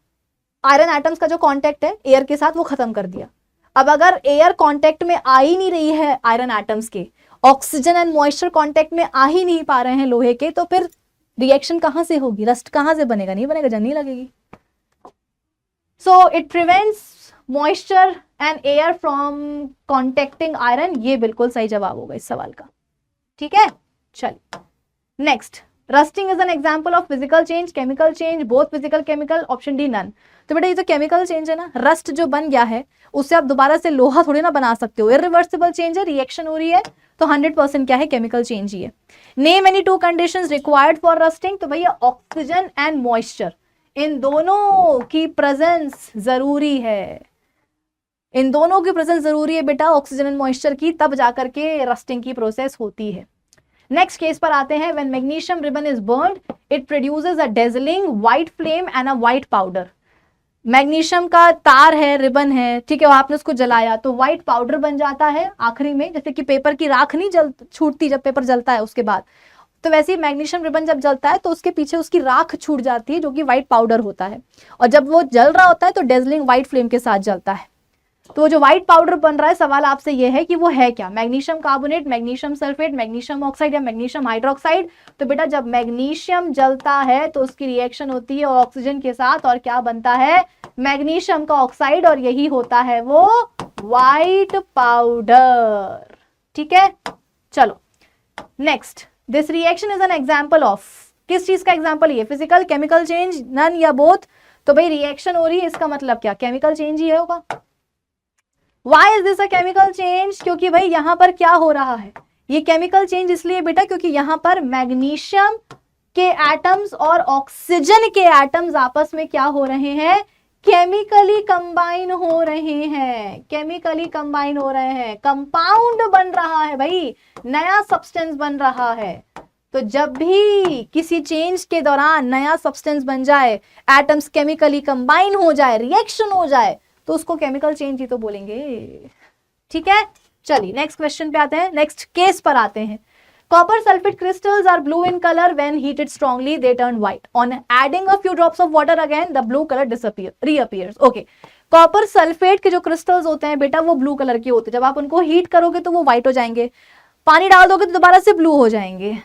आयरन एटम्स का जो कांटेक्ट है एयर के साथ वो खत्म कर दिया। अब अगर एयर कांटेक्ट में आ ही नहीं रही है आयरन एटम्स के, ऑक्सीजन एंड मॉइस्चर कांटेक्ट में आ ही नहीं पा रहे हैं लोहे के, तो फिर रिएक्शन कहां से होगी? रस्ट कहां से बनेगा? नहीं बनेगा, जंग नहीं लगेगी। So it prevents moisture and air from contacting iron. ये बिल्कुल सही जवाब होगा इस सवाल का। ठीक है, चलिए next, rusting is an example of physical change, chemical change, both physical chemical, option D none. तो बेटा ये तो केमिकल चेंज है ना, रस्ट जो बन गया है उससे आप दोबारा से लोहा थोड़ी ना बना सकते हो, इरिवर्सिबल चेंज है, रिएक्शन हो रही है, तो 100% क्या है? केमिकल चेंज ही है। Name any 2 conditions required for rusting. तो भैया ऑक्सीजन एंड मॉइस्चर, इन दोनों की प्रेजेंस जरूरी है, इन दोनों की प्रेजेंस जरूरी है बेटा, ऑक्सीजन एंड मॉइस्चर की, तब जाकर के रस्टिंग की प्रोसेस होती है। नेक्स्ट केस पर आते हैं। When magnesium ribbon is burned it produces a dazzling white flame and a white powder. Magnesium का तार है, रिबन है, ठीक है, आपने उसको जलाया तो व्हाइट पाउडर बन जाता है आखिरी में, जैसे कि पेपर की राख नहीं छूटती जब पेपर जलता है उसके बाद, तो वैसे ही मैग्नीशियम रिबन जब जलता है तो उसके पीछे उसकी राख छूट जाती है जो कि व्हाइट पाउडर होता है, और जब वो जल रहा होता है तो डेजलिंग व्हाइट फ्लेम के साथ जलता है। तो जो व्हाइट पाउडर बन रहा है, सवाल आपसे ये है कि वो है क्या? Magnesium carbonate, magnesium sulphate, magnesium oxide या मैग्नीशियम हाइड्रोक्साइड। तो बेटा जब मैग्नीशियम जलता है तो उसकी रिएक्शन होती है ऑक्सीजन के साथ और क्या बनता है? मैग्नीशियम का ऑक्साइड, और यही होता है वो व्हाइट पाउडर। ठीक है, चलो next, this reaction is an example of, किस चीज का एग्जाम्पल? ये फिजिकल केमिकल चेंज, नन या बोथ? तो भाई रिएक्शन हो रही है, इसका मतलब क्या, केमिकल चेंज ही होगा। Why is this a chemical change, क्योंकि भाई यहां पर क्या हो रहा है, ये केमिकल चेंज इसलिए बेटा क्योंकि यहां पर मैग्नीशियम के एटम्स और ऑक्सीजन के एटम्स आपस में क्या हो रहे हैं, केमिकली कंबाइन हो रहे हैं, केमिकली कंबाइन हो रहे हैं, कंपाउंड बन रहा है भाई, नया सब्सटेंस बन रहा है। तो जब भी किसी चेंज के दौरान नया सब्सटेंस बन जाए, एटम्स केमिकली कंबाइन हो जाए, रिएक्शन हो जाए, तो उसको केमिकल चेंज ही तो बोलेंगे। ठीक है, चलिए नेक्स्ट क्वेश्चन पे आते हैं, नेक्स्ट केस पर आते हैं। Copper sulfate crystals are blue in color when heated strongly they turn white. On adding a few drops of water again the blue color reappears. Okay. Copper sulphate के जो crystals होते हैं बेटा वो blue colour के होते हैं, जब आप उनको हीट करोगे तो वो व्हाइट हो जाएंगे, पानी डाल दोगे तो दोबारा से ब्लू हो जाएंगे।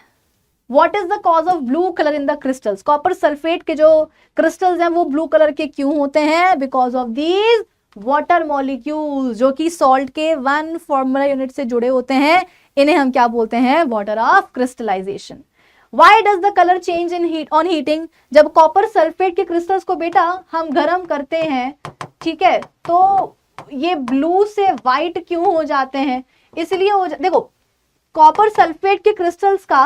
What is the cause of blue color in the crystals? Copper sulphate के जो क्रिस्टल्स हैं वो ब्लू कलर के क्यों होते हैं? Because of these water molecules जो कि सॉल्ट के 1 फॉर्मूला यूनिट से जुड़े होते हैं, इन्हें हम क्या बोलते हैं, water of crystallization. Why does the colour change in heat on heating, जब कॉपर सल्फेट के क्रिस्टल्स को बेटा हम गर्म करते हैं, ठीक है, तो ये ब्लू से व्हाइट क्यों हो जाते हैं, इसलिए देखो कॉपर सल्फेट के क्रिस्टल्स का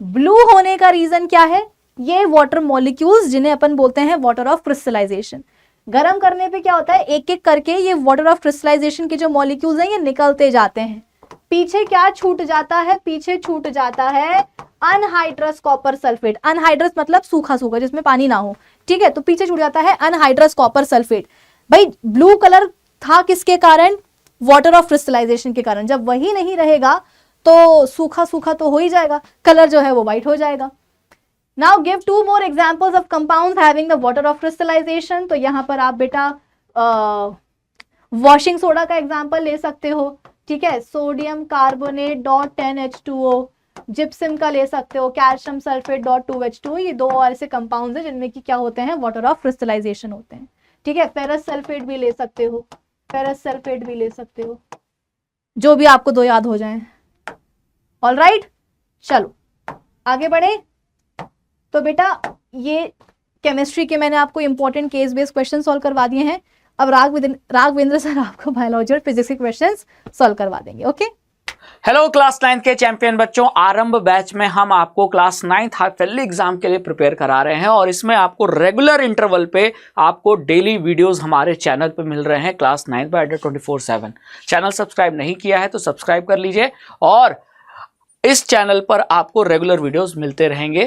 ब्लू होने का रीजन क्या है, ये वाटर मॉलिक्यूल्स जिन्हें अपन बोलते हैं वाटर ऑफ क्रिस्टलाइजेशन, गर्म करने पे क्या होता है, एक एक करके ये वाटर ऑफ क्रिस्टलाइजेशन के जो मॉलिक्यूल्स हैं ये निकलते जाते हैं, पीछे क्या छूट जाता है, पीछे छूट जाता है अनहाइड्रस कॉपर सल्फेट, अनहाइड्रस मतलब सूखा सूखा जिसमें पानी ना हो, ठीक है, तो पीछे छूट जाता है अनहाइड्रस कॉपर सल्फेट। भाई ब्लू कलर था किसके कारण, वाटर ऑफ क्रिस्टलाइजेशन के कारण, जब वही नहीं रहेगा तो सूखा सूखा तो हो ही जाएगा, कलर जो है वो व्हाइट हो जाएगा। Now give 2 more examples of compounds having the water of crystallization, तो यहां पर आप बेटा वॉशिंग सोडा का एग्जांपल ले सकते हो, ठीक है, सोडियम कार्बोनेट .10H2O, जिप्सम का ले सकते हो, कैल्शियम सल्फेट .2H2O, ये 2 और ऐसे कंपाउंड्स हैं जिनमें कि क्या होते हैं, वाटर ऑफ क्रिस्टलाइजेशन होते हैं, ठीक है, फेरस सल्फेट भी ले सकते हो, फेरस सल्फेट भी ले सकते हो, जो भी आपको 2 याद हो जाएं। ऑलराइट, चलो आगे बढ़े। तो बेटा ये केमिस्ट्री के मैंने आपको important case based question solve करवा दिए हैं, अब राघवेंद्र सर आपको बायोलॉजी और फिजिक्स के क्वेश्चंस सॉल्व करवा देंगे। ओके, हेलो क्लास 9th के चैंपियन बच्चों, आरंभ बैच में हम आपको class 9th half yearly exam के लिए प्रिपेयर करा रहे हैं और इसमें आपको रेगुलर इंटरवल पे आपको डेली वीडियोस हमारे चैनल पे मिल रहे हैं, class 9th bye Adda 24/7। Channel subscribe नहीं किया है तो सब्सक्राइब कर लीजिए और इस चैनल पर आपको रेगुलर वीडियोस मिलते रहेंगे।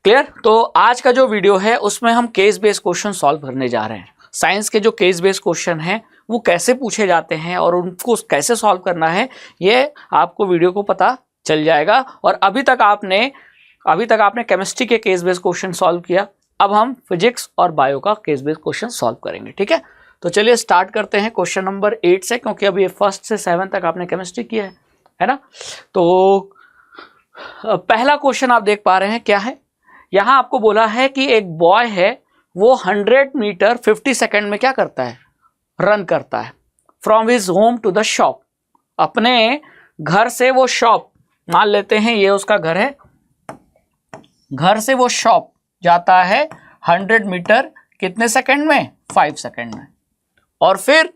क्लियर? तो आज का जो वीडियो है उसमें हम केस बेस्ड क्वेश्चन सॉल्व करने जा रहे हैं। साइंस के जो केस बेस्ड क्वेश्चन हैं वो कैसे पूछे जाते हैं और उनको कैसे सॉल्व करना है ये आपको वीडियो को पता चल जाएगा। और अभी तक आपने केमिस्ट्री के केस बेस्ड क्वेश्चन सॉल्व किया, अब हम फिजिक्स और बायो का केस बेस्ड क्वेश्चन सॉल्व करेंगे। ठीक है, तो चलिए स्टार्ट करते हैं क्वेश्चन नंबर 8 से, क्योंकि अभी 1st से 7th तक आपने केमिस्ट्री किया है ना। तो पहला क्वेश्चन आप देख पा रहे हैं क्या है, यहां आपको बोला है कि एक बॉय है वो 100 मीटर 50 सेकेंड में क्या करता है, रन करता है from his home to the shop. अपने घर से वो शॉप, मान लेते हैं ये उसका घर है, घर से वो शॉप जाता है 100 मीटर कितने सेकेंड में, 5 सेकेंड में, और फिर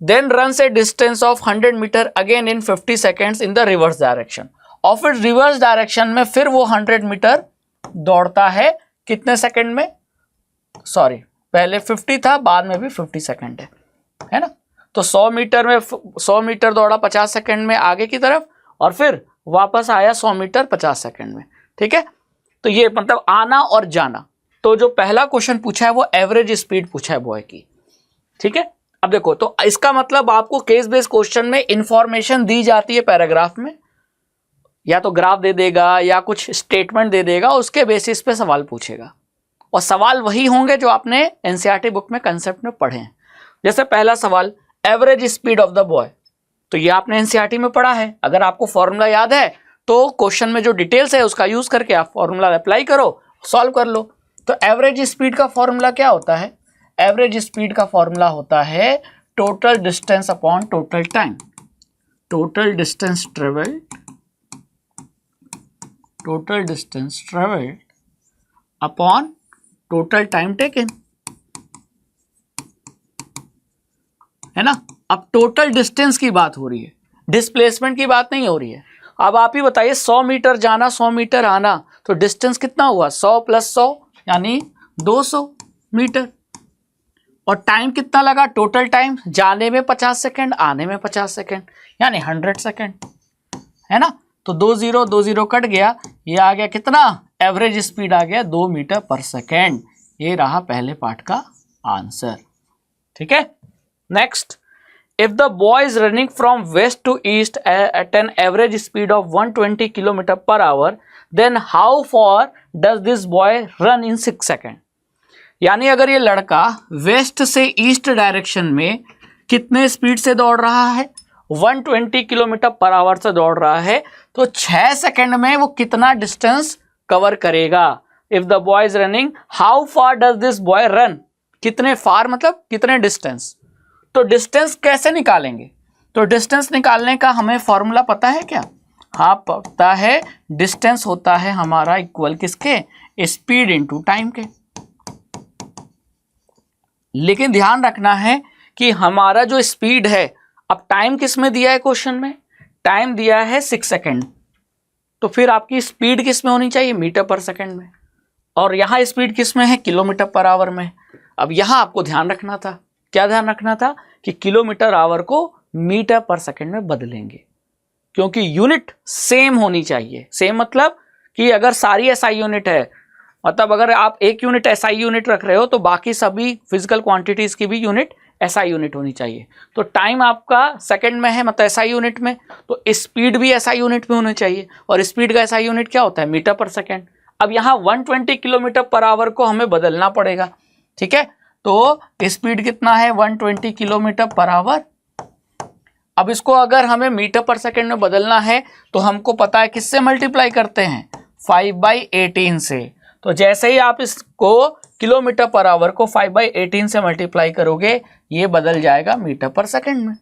then run a distance of 100 metre again in 50 seconds in the reverse direction. और फिर रिवर्स डायरेक्शन में फिर वो 100 मीटर दौड़ता है कितने सेकंड में, सॉरी पहले 50 था बाद में भी 50 सेकंड है ना। तो 100 मीटर दौड़ा 50 सेकंड में आगे की तरफ और फिर वापस आया 100 मीटर 50 सेकंड में। ठीक है, तो ये मतलब आना और जाना। तो जो पहला क्वेश्चन पूछा है वो एवरेज स्पीड पूछा है बॉय की। ठीक है, अब देखो, तो इसका मतलब आपको केस बेस्ड क्वेश्चन में इंफॉर्मेशन दी जाती है पैराग्राफ में, या तो ग्राफ दे देगा या कुछ स्टेटमेंट दे देगा, उसके बेसिस पे सवाल पूछेगा और सवाल वही होंगे जो आपने एनसीईआरटी बुक में कंसेप्ट में पढ़े हैं। जैसे पहला सवाल average speed of the boy, तो ये आपने एनसीईआरटी में पढ़ा है। अगर आपको फॉर्मूला याद है तो क्वेश्चन में जो डिटेल्स है उसका यूज करके आप फॉर्मूला अप्लाई करो, सॉल्व कर लो। तो एवरेज स्पीड का फॉर्मूला क्या होता है, एवरेज स्पीड का फॉर्मूला होता है total distance upon total time, total distance travelled upon total time taken. है ना। अब टोटल डिस्टेंस की बात हो रही है, डिस्प्लेसमेंट की बात नहीं हो रही है। अब आप ही बताइए 100 मीटर जाना 100 मीटर आना, तो डिस्टेंस कितना हुआ 100 + 100 यानी 200 मीटर। और टाइम कितना लगा, टोटल टाइम जाने में 50 सेकेंड, आने में 50 सेकेंड, यानी 100 सेकेंड, है ना। तो 2 0 कट गया, ये आ गया कितना, एवरेज स्पीड आ गया 2 मीटर पर सेकेंड। ये रहा पहले पार्ट का आंसर, ठीक है। Next, if the boy is running from west to east at an average speed of 120 km/h, then how far does this boy run in 6 seconds? यानी अगर ये लड़का वेस्ट से ईस्ट डायरेक्शन में कितने स्पीड से दौड़ रहा है, 120 km/h से दौड़ रहा है, तो 6 सेकंड में वो कितना डिस्टेंस कवर करेगा। If the boy is running, how far does this boy run, कितने फार मतलब कितने डिस्टेंस। तो डिस्टेंस कैसे निकालेंगे, तो डिस्टेंस निकालने का हमें फॉर्मूला पता है क्या, हाँ पता है, डिस्टेंस होता है हमारा इक्वल किसके, स्पीड इनटू टाइम के। लेकिन ध्यान रखना है कि हमारा जो स्पीड है, अब टाइम किस में दिया है क्वेश्चन में, टाइम दिया है 6 सेकेंड, तो फिर आपकी स्पीड किस में होनी चाहिए, मीटर पर सेकेंड में, और यहाँ स्पीड किस में है, किलोमीटर पर आवर में। अब यहाँ आपको ध्यान रखना था, क्या ध्यान रखना था कि किलोमीटर आवर को मीटर पर सेकंड में बदलेंगे, क्योंकि यूनिट सेम होनी चाहिए। सेम मतलब कि अगर सारी एसआई यूनिट है, मतलब अगर आप एक यूनिट एसआई यूनिट रख रहे हो, तो बाकी सभी फिजिकल क्वांटिटीज की भी यूनिट एसआई यूनिट होनी चाहिए। तो टाइम आपका सेकंड में है, मतलब एसआई यूनिट में, तो स्पीड भी एसआई यूनिट में होनी चाहिए, और स्पीड का एसआई यूनिट क्या होता है, मीटर पर सेकेंड। अब यहाँ 120 km/h को हमें बदलना पड़ेगा, ठीक है। तो स्पीड कितना है, 120 km/h। अब इसको अगर हमें मीटर पर सेकेंड में बदलना है, तो हमको पता है किससे मल्टीप्लाई करते हैं, 5/18 से। तो जैसे ही आप इसको km/h को 5/18 से मल्टीप्लाई करोगे, ये बदल जाएगा मीटर पर सेकेंड में।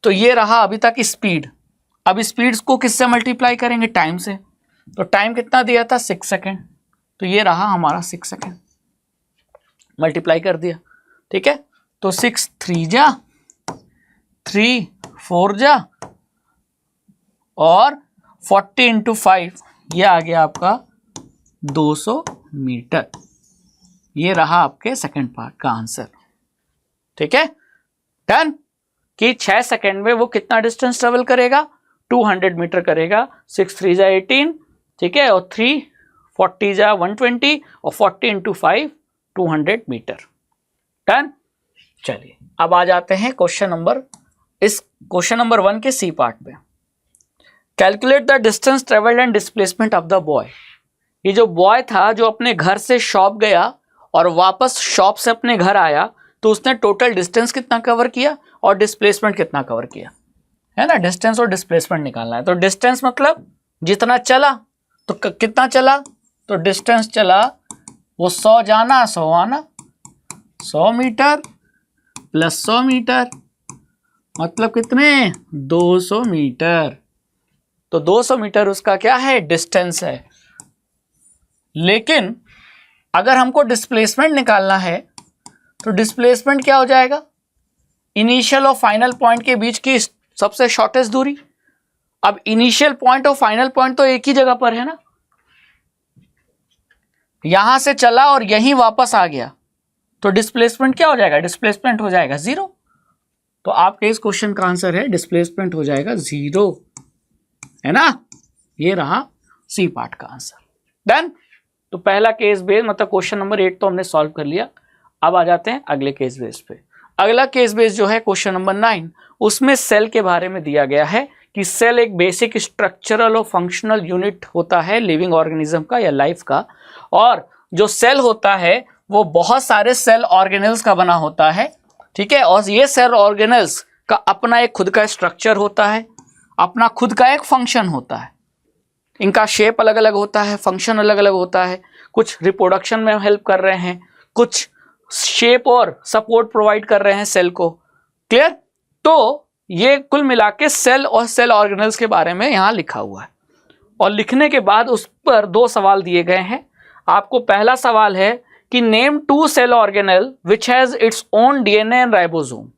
तो ये रहा अभी तक स्पीड। अब स्पीड को किससे मल्टीप्लाई करेंगे, टाइम से। तो टाइम कितना दिया था, 6 सेकेंड, तो ये रहा हमारा 6 सेकेंड, मल्टीप्लाई कर दिया, ठीक है। तो 6 3 जा 3 4 जा और 40 × 5, ये आ गया आपका 200 मीटर। ये रहा आपके सेकंड पार्ट का आंसर, ठीक है। डन, कि 6 सेकंड में वो कितना डिस्टेंस ट्रेवल करेगा, 200 मीटर करेगा। 6 3 जा 18, ठीक है, और 3 40 जा 120, और 40 × 5 200 मीटर। डन। चलिए अब आ जाते हैं क्वेश्चन नंबर 1 के सी पार्ट में। Calculate the distance travelled and displacement of the boy. ये जो बॉय था, जो अपने घर से शॉप गया और वापस शॉप से अपने घर आया, तो उसने टोटल डिस्टेंस कितना कवर किया और डिस्प्लेसमेंट कितना कवर किया, है ना। डिस्टेंस और डिस्प्लेसमेंट निकालना है। तो डिस्टेंस मतलब जितना चला, तो कितना चला, तो डिस्टेंस चला वो 100 जाना 100 आना, 100 मीटर + 100 मीटर मतलब कितने, 200 मीटर। तो 200 मीटर उसका क्या है, डिस्टेंस है। लेकिन अगर हमको डिस्प्लेसमेंट निकालना है, तो डिस्प्लेसमेंट क्या हो जाएगा, इनिशियल और फाइनल पॉइंट के बीच की सबसे शॉर्टेस्ट दूरी। अब इनिशियल पॉइंट और फाइनल पॉइंट तो एक ही जगह पर है ना, यहां से चला और यहीं वापस आ गया, तो डिस्प्लेसमेंट क्या हो जाएगा, डिस्प्लेसमेंट हो जाएगा 0। तो आपके इस क्वेश्चन का आंसर है डिस्प्लेसमेंट हो जाएगा 0, है ना। ये रहा सी पार्ट का आंसर। डन। तो पहला केस बेस मतलब क्वेश्चन नंबर 8 तो हमने सॉल्व कर लिया। अब आ जाते हैं अगले केस बेस पे। अगला केस बेस जो है क्वेश्चन नंबर 9, उसमें सेल के बारे में दिया गया है कि सेल एक बेसिक स्ट्रक्चरल और फंक्शनल यूनिट होता है लिविंग ऑर्गेनिज्म का या लाइफ का, और जो सेल होता है वो बहुत सारे सेल ऑर्गेनेल्स का बना होता है, ठीक है। और ये सेल ऑर्गेनेल्स का अपना एक खुद का स्ट्रक्चर होता है, अपना खुद का एक फंक्शन होता है। इनका शेप अलग अलग होता है, फंक्शन अलग अलग होता है। कुछ रिप्रोडक्शन में हेल्प कर रहे हैं, कुछ शेप और सपोर्ट प्रोवाइड कर रहे हैं सेल को। क्लियर। तो ये कुल मिला के सेल और सेल ऑर्गेनेल्स के बारे में यहाँ लिखा हुआ है, और लिखने के बाद उस पर 2 सवाल दिए गए हैं आपको। पहला सवाल है कि name 2 cell organelle which has its own DNA and ribosome.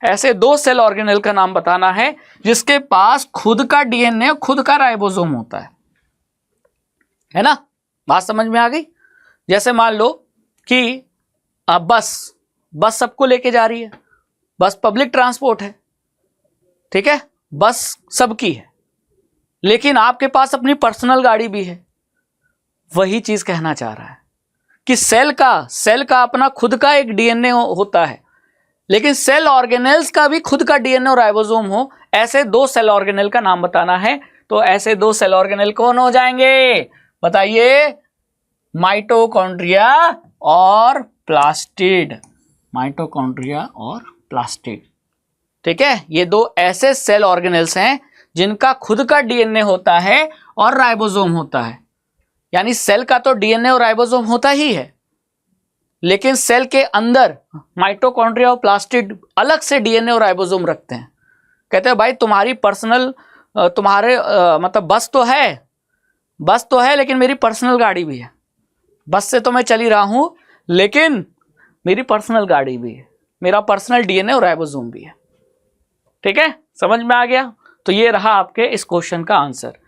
ऐसे 2 सेल ऑर्गेनेल का नाम बताना है जिसके पास खुद का डीएनए, खुद का राइबोसोम होता है ना। बात समझ में आ गई। जैसे मान लो कि बस सबको लेके जा रही है, बस पब्लिक ट्रांसपोर्ट है, ठीक है, बस सबकी है, लेकिन आपके पास अपनी पर्सनल गाड़ी भी है। वही चीज कहना चाह रहा है कि सेल का अपना खुद का एक डीएनए होता है, लेकिन सेल ऑर्गेनेल्स का भी खुद का डीएनए और राइबोसोम हो। ऐसे 2 सेल ऑर्गेनेल का नाम बताना है। तो ऐसे 2 सेल ऑर्गेनेल कौन हो जाएंगे बताइए? माइटोकॉन्ड्रिया और प्लास्टिड। माइटोकॉन्ड्रिया और प्लास्टिड, ठीक है। ये 2 ऐसे सेल ऑर्गेनेल्स हैं जिनका खुद का डीएनए होता है और राइबोसोम होता है। यानी सेल का तो डीएनए और राइबोसोम होता ही है, लेकिन सेल के अंदर माइटोकॉन्ड्रिया और प्लास्टिड अलग से डीएनए और राइबोसोम रखते हैं। कहते हैं भाई तुम्हारी पर्सनल मतलब बस तो है लेकिन मेरी पर्सनल गाड़ी भी है। बस से तो मैं चल ही रहा हूं, लेकिन मेरी पर्सनल गाड़ी भी है, मेरा पर्सनल डीएनए और राइबोसोम भी है, ठीक है। समझ में आ गया। तो ये रहा आपके इस क्वेश्चन का आंसर।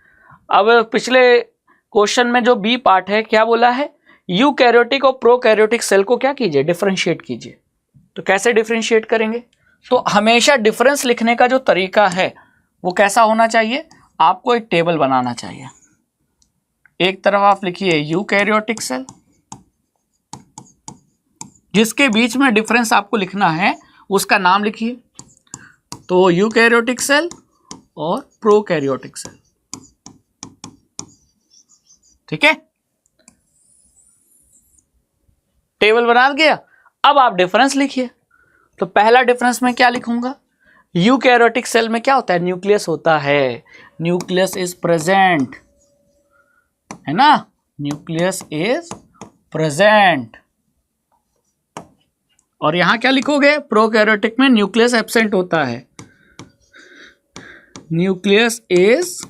अब पिछले क्वेश्चन में जो बी पार्ट है, क्या बोला है? यूकैरियोटिक और प्रोकैरियोटिक सेल को क्या कीजिए? डिफरेंशिएट कीजिए। तो कैसे डिफरेंशिएट करेंगे? तो हमेशा डिफरेंस लिखने का जो तरीका है वो कैसा होना चाहिए? आपको एक टेबल बनाना चाहिए। एक तरफ आप लिखिए यूकैरियोटिक सेल, जिसके बीच में डिफरेंस आपको लिखना है उसका नाम लिखिए। तो यूकैरियोटिक सेल और प्रोकैरियोटिक सेल, ठीक है। टेबल बना गया। अब आप डिफरेंस लिखिए। तो पहला डिफरेंस में क्या लिखूंगा? यूकैरियोटिक सेल में क्या होता है? न्यूक्लियस होता है। न्यूक्लियस इज प्रेजेंट, है ना। Nucleus is present. और यहां क्या लिखोगे? प्रोकैरियोटिक में न्यूक्लियस एब्सेंट होता है। Nucleus is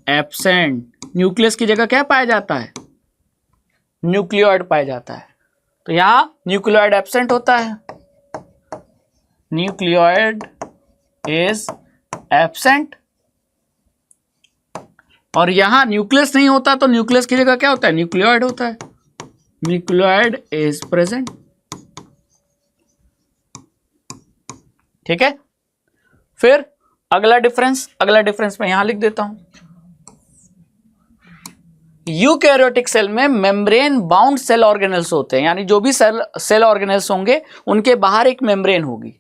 absent. न्यूक्लियस की जगह क्या पाया जाता है? न्यूक्लियोइड पाया जाता है। तो यहां न्यूक्लियोइड एब्सेंट होता है। Nucleoid is absent. और यहां न्यूक्लियस नहीं होता, तो न्यूक्लियस की जगह क्या होता है? न्यूक्लियोइड होता है। न्यूक्लियोइड इज प्रेजेंट, ठीक है। फिर अगला डिफरेंस मैं यहां लिख देता हूं। यूकैरियोटिक सेल में मेम्ब्रेन बाउंड सेल ऑर्गेनेल्स होते हैं, यानी जो भी सेल ऑर्गेनेल्स होंगे उनके बाहर एक मेम्ब्रेन होगी।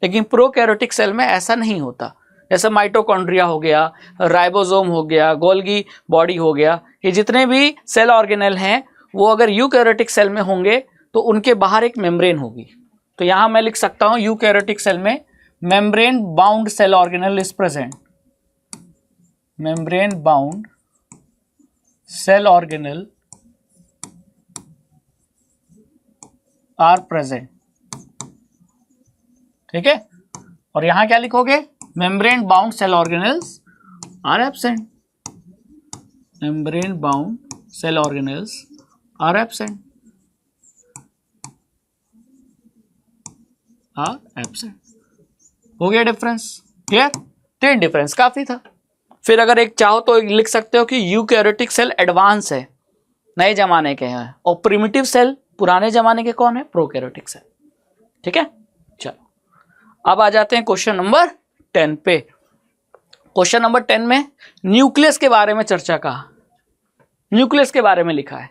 लेकिन प्रोकैरियोटिक सेल में ऐसा नहीं होता। जैसे माइटोकॉन्ड्रिया हो गया, राइबोसोम हो गया, गोल्गी बॉडी हो गया, ये जितने भी सेल ऑर्गेनेल हैं वो अगर यूकैरियोटिक सेल में होंगे तो उनके बाहर एक मेम्ब्रेन होगी। तो यहां मैं लिख सकता हूं यूकैरियोटिक सेल में membrane bound cell organelle is present. Membrane bound cell organelle are present, ठीक है। और यहां क्या लिखोगे? Membrane bound cell organelles are absent. Membrane bound cell organelles are absent, हो गया डिफरेंस। क्लियर? 3 डिफरेंस काफी था। फिर अगर एक चाहो तो लिख सकते हो कि यूकैरियोटिक सेल एडवांस है, नए जमाने के हैं, और प्रिमिटिव सेल पुराने जमाने के कौन है? प्रोकैरियोटिक सेल, ठीक है। चलो अब आ जाते हैं क्वेश्चन नंबर 10 पे। क्वेश्चन नंबर 10 में न्यूक्लियस के बारे में चर्चा कहा। न्यूक्लियस के बारे में लिखा है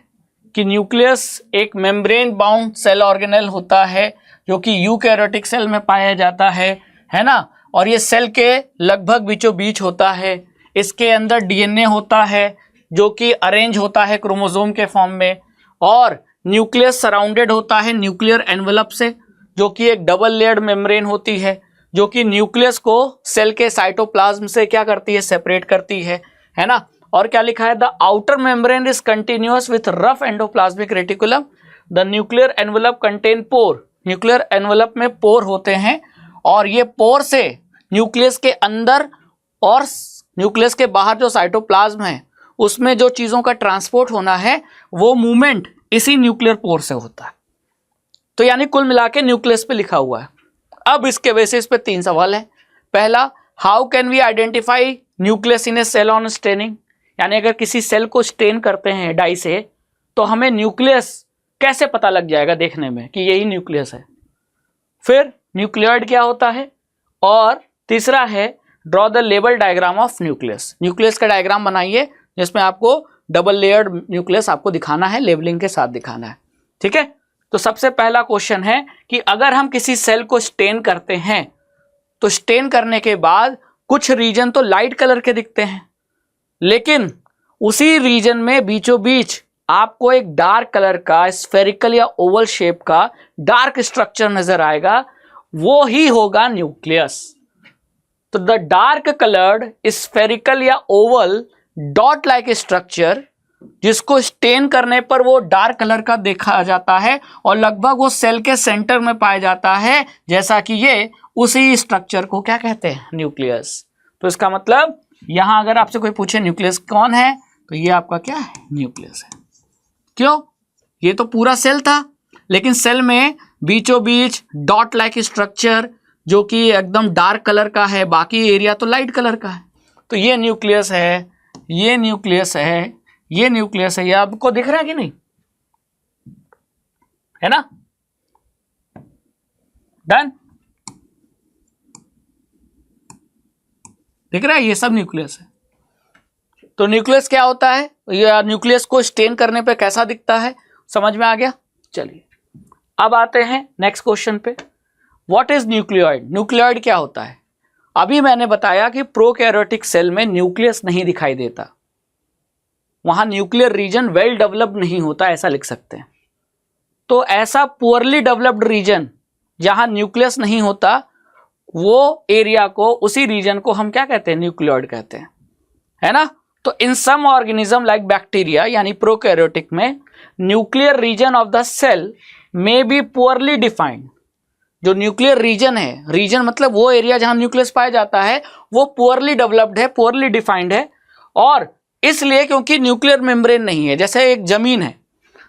कि न्यूक्लियस एक मेम्ब्रेन बाउंड सेल ऑर्गेनेल होता है जो कि यूकैरियोटिक सेल में पाया जाता है ना। और ये सेल के लगभग बीचों बीच होता है। इसके अंदर डीएनए होता है जो कि अरेंज होता है क्रोमोसोम के फॉर्म में, और न्यूक्लियस सराउंडेड होता है न्यूक्लियर एनवेलप से, जो कि एक डबल लेयर्ड मेम्ब्रेन होती है, जो कि न्यूक्लियस को सेल के साइटोप्लाज्म से क्या करती है? सेपरेट करती है ना। और क्या लिखा है? The outer membrane is continuous with rough endoplasmic reticulum. The nuclear envelope contain pore. Nuclear envelope में पोर होते हैं, और ये पोर से न्यूक्लियस के अंदर और न्यूक्लियस के बाहर जो साइटोप्लाज्म है उसमें जो चीजों का ट्रांसपोर्ट होना है वो मूवमेंट इसी न्यूक्लियर पोर से होता है। तो यानी कुल मिला के न्यूक्लियस पे लिखा हुआ है। अब इसके बेसिस पे 3 सवाल है। पहला, how can we identify nucleus in a cell on staining, यानी अगर किसी सेल को स्टेन करते हैं डाई से तो हमें न्यूक्लियस कैसे पता लग जाएगा देखने में कि यही न्यूक्लियस है। फिर न्यूक्लियोइड क्या होता है, और तीसरा है draw the label diagram of nucleus. Nucleus का डायग्राम बनाइए जिसमें आपको डबल लेयर्ड न्यूक्लियस आपको दिखाना है, लेबलिंग के साथ दिखाना है। ठीक है, तो सबसे पहला क्वेश्चन है कि अगर हम किसी सेल को स्टेन करते हैं तो स्टेन करने के बाद कुछ रीजन तो लाइट कलर के दिखते हैं, लेकिन उसी रीजन में बीचों बीच आपको एक डार्क कलर का स्फेरिकल या ओवल शेप का डार्क स्ट्रक्चर नजर आएगा, वो ही होगा न्यूक्लियस। तो द डार्क कलर्ड स्फेरिकल या ओवल डॉट लाइक स्ट्रक्चर जिसको स्टेन करने पर वो डार्क कलर का देखा जाता है और लगभग वो सेल के सेंटर में पाया जाता है, जैसा कि ये उसी स्ट्रक्चर को क्या कहते हैं, न्यूक्लियस। तो इसका मतलब यहां अगर आपसे कोई पूछे न्यूक्लियस कौन है तो ये आपका क्या है, न्यूक्लियस है। क्यों, ये तो पूरा सेल था, लेकिन सेल में बीचों बीच डॉट लाइक स्ट्रक्चर जो कि एकदम डार्क कलर का है, बाकी एरिया तो लाइट कलर का है। तो ये न्यूक्लियस है, ये न्यूक्लियस है, ये न्यूक्लियस है। ये आपको दिख रहा है कि नहीं, है ना? डन, दिख रहा है, ये सब न्यूक्लियस है। तो न्यूक्लियस क्या होता है, या न्यूक्लियस को स्टेन करने पे कैसा दिखता है, समझ में आ गया। चलिए अब आते हैं नेक्स्ट क्वेश्चन पे। What is nucleoid? न्यूक्लियोइड क्या होता है? अभी मैंने बताया कि प्रोकैरियोटिक सेल में न्यूक्लियस नहीं दिखाई देता, वहां न्यूक्लियर रीजन वेल डेवलप्ड नहीं होता, ऐसा लिख सकते हैं। तो ऐसा पुअरली डेवलप्ड रीजन जहां न्यूक्लियस नहीं होता, वो एरिया को, उसी रीजन को हम क्या कहते हैं, न्यूक्लियोइड कहते हैं, है ना? तो in some organism like bacteria यानी प्रोकैरियोटिक में nuclear region of the cell may be poorly defined. जो न्यूक्लियर रीजन है, रीजन मतलब वो एरिया जहां न्यूक्लियस पाया जाता है, वो पुअरली डेवलप्ड है, पुअरली डिफाइंड है। और इसलिए क्योंकि न्यूक्लियर मेम्ब्रेन नहीं है। जैसे एक जमीन है,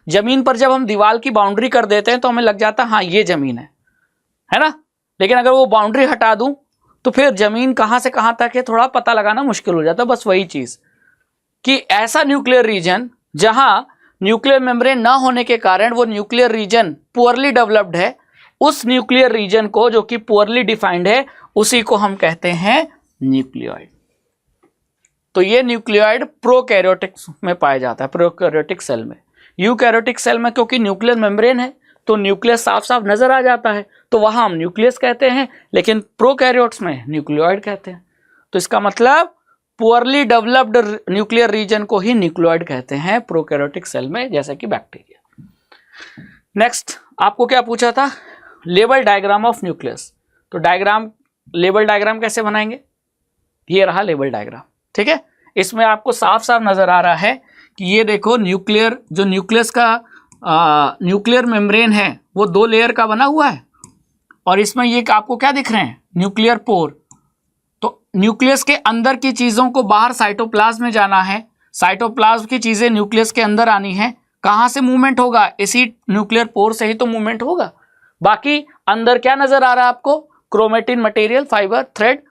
जमीन पर जब हम दीवार की बाउंड्री कर देते हैं तो हमें लग जाता है हाँ ये जमीन है ना? लेकिन अगर वो बाउंड्री हटा दूं तो फिर जमीन कहां से कहां तक है थोड़ा पता लगाना मुश्किल हो जाता है। बस वही चीज कि ऐसा न्यूक्लियर रीजन जहां न्यूक्लियर मेम्ब्रेन ना होने के कारण वो न्यूक्लियर रीजन पुअरली डेवलप्ड है, उस न्यूक्लियर रीजन को जो कि पुअरली डिफाइंड है, उसी को हम कहते हैं न्यूक्लियोइड। तो ये न्यूक्लियोइड प्रोकैरियोटिक में पाया जाता है, प्रोकैरियोटिक सेल में। यूकैरियोटिक सेल में क्योंकि न्यूक्लियर मेम्ब्रेन है तो न्यूक्लियस साफ साफ नजर आ जाता है, तो वहां हम न्यूक्लियस कहते हैं, लेकिन प्रोकैरियोट्स में न्यूक्लियोइड कहते हैं। तो इसका मतलब पुअरली डेवलप्ड न्यूक्लियर रीजन को ही न्यूक्लियोइड कहते हैं प्रोकैरियोटिक सेल में, जैसे कि बैक्टीरिया। नेक्स्ट आपको क्या पूछा था, लेबल डायग्राम ऑफ न्यूक्लियस। तो डायग्राम, लेबल डायग्राम कैसे बनाएंगे, ये रहा लेबल डायग्राम। ठीक है, इसमें आपको साफ साफ नजर आ रहा है कि ये देखो न्यूक्लियर, जो न्यूक्लियस का न्यूक्लियर मेम्ब्रेन है वो 2 लेयर का बना हुआ है, और इसमें ये आपको क्या दिख रहे हैं, न्यूक्लियर पोर। तो न्यूक्लियस के अंदर की चीजों को बाहर साइटोप्लाज्म में जाना है, साइटोप्लाज्म की चीजें न्यूक्लियस के अंदर आनी है। कहां से मूवमेंट होगा, इसी न्यूक्लियर पोर से ही तो मूवमेंट होगा। बाकी अंदर क्या नजर आ रहा है आपको, क्रोमेटिन मटेरियल, फाइबर, थ्रेड।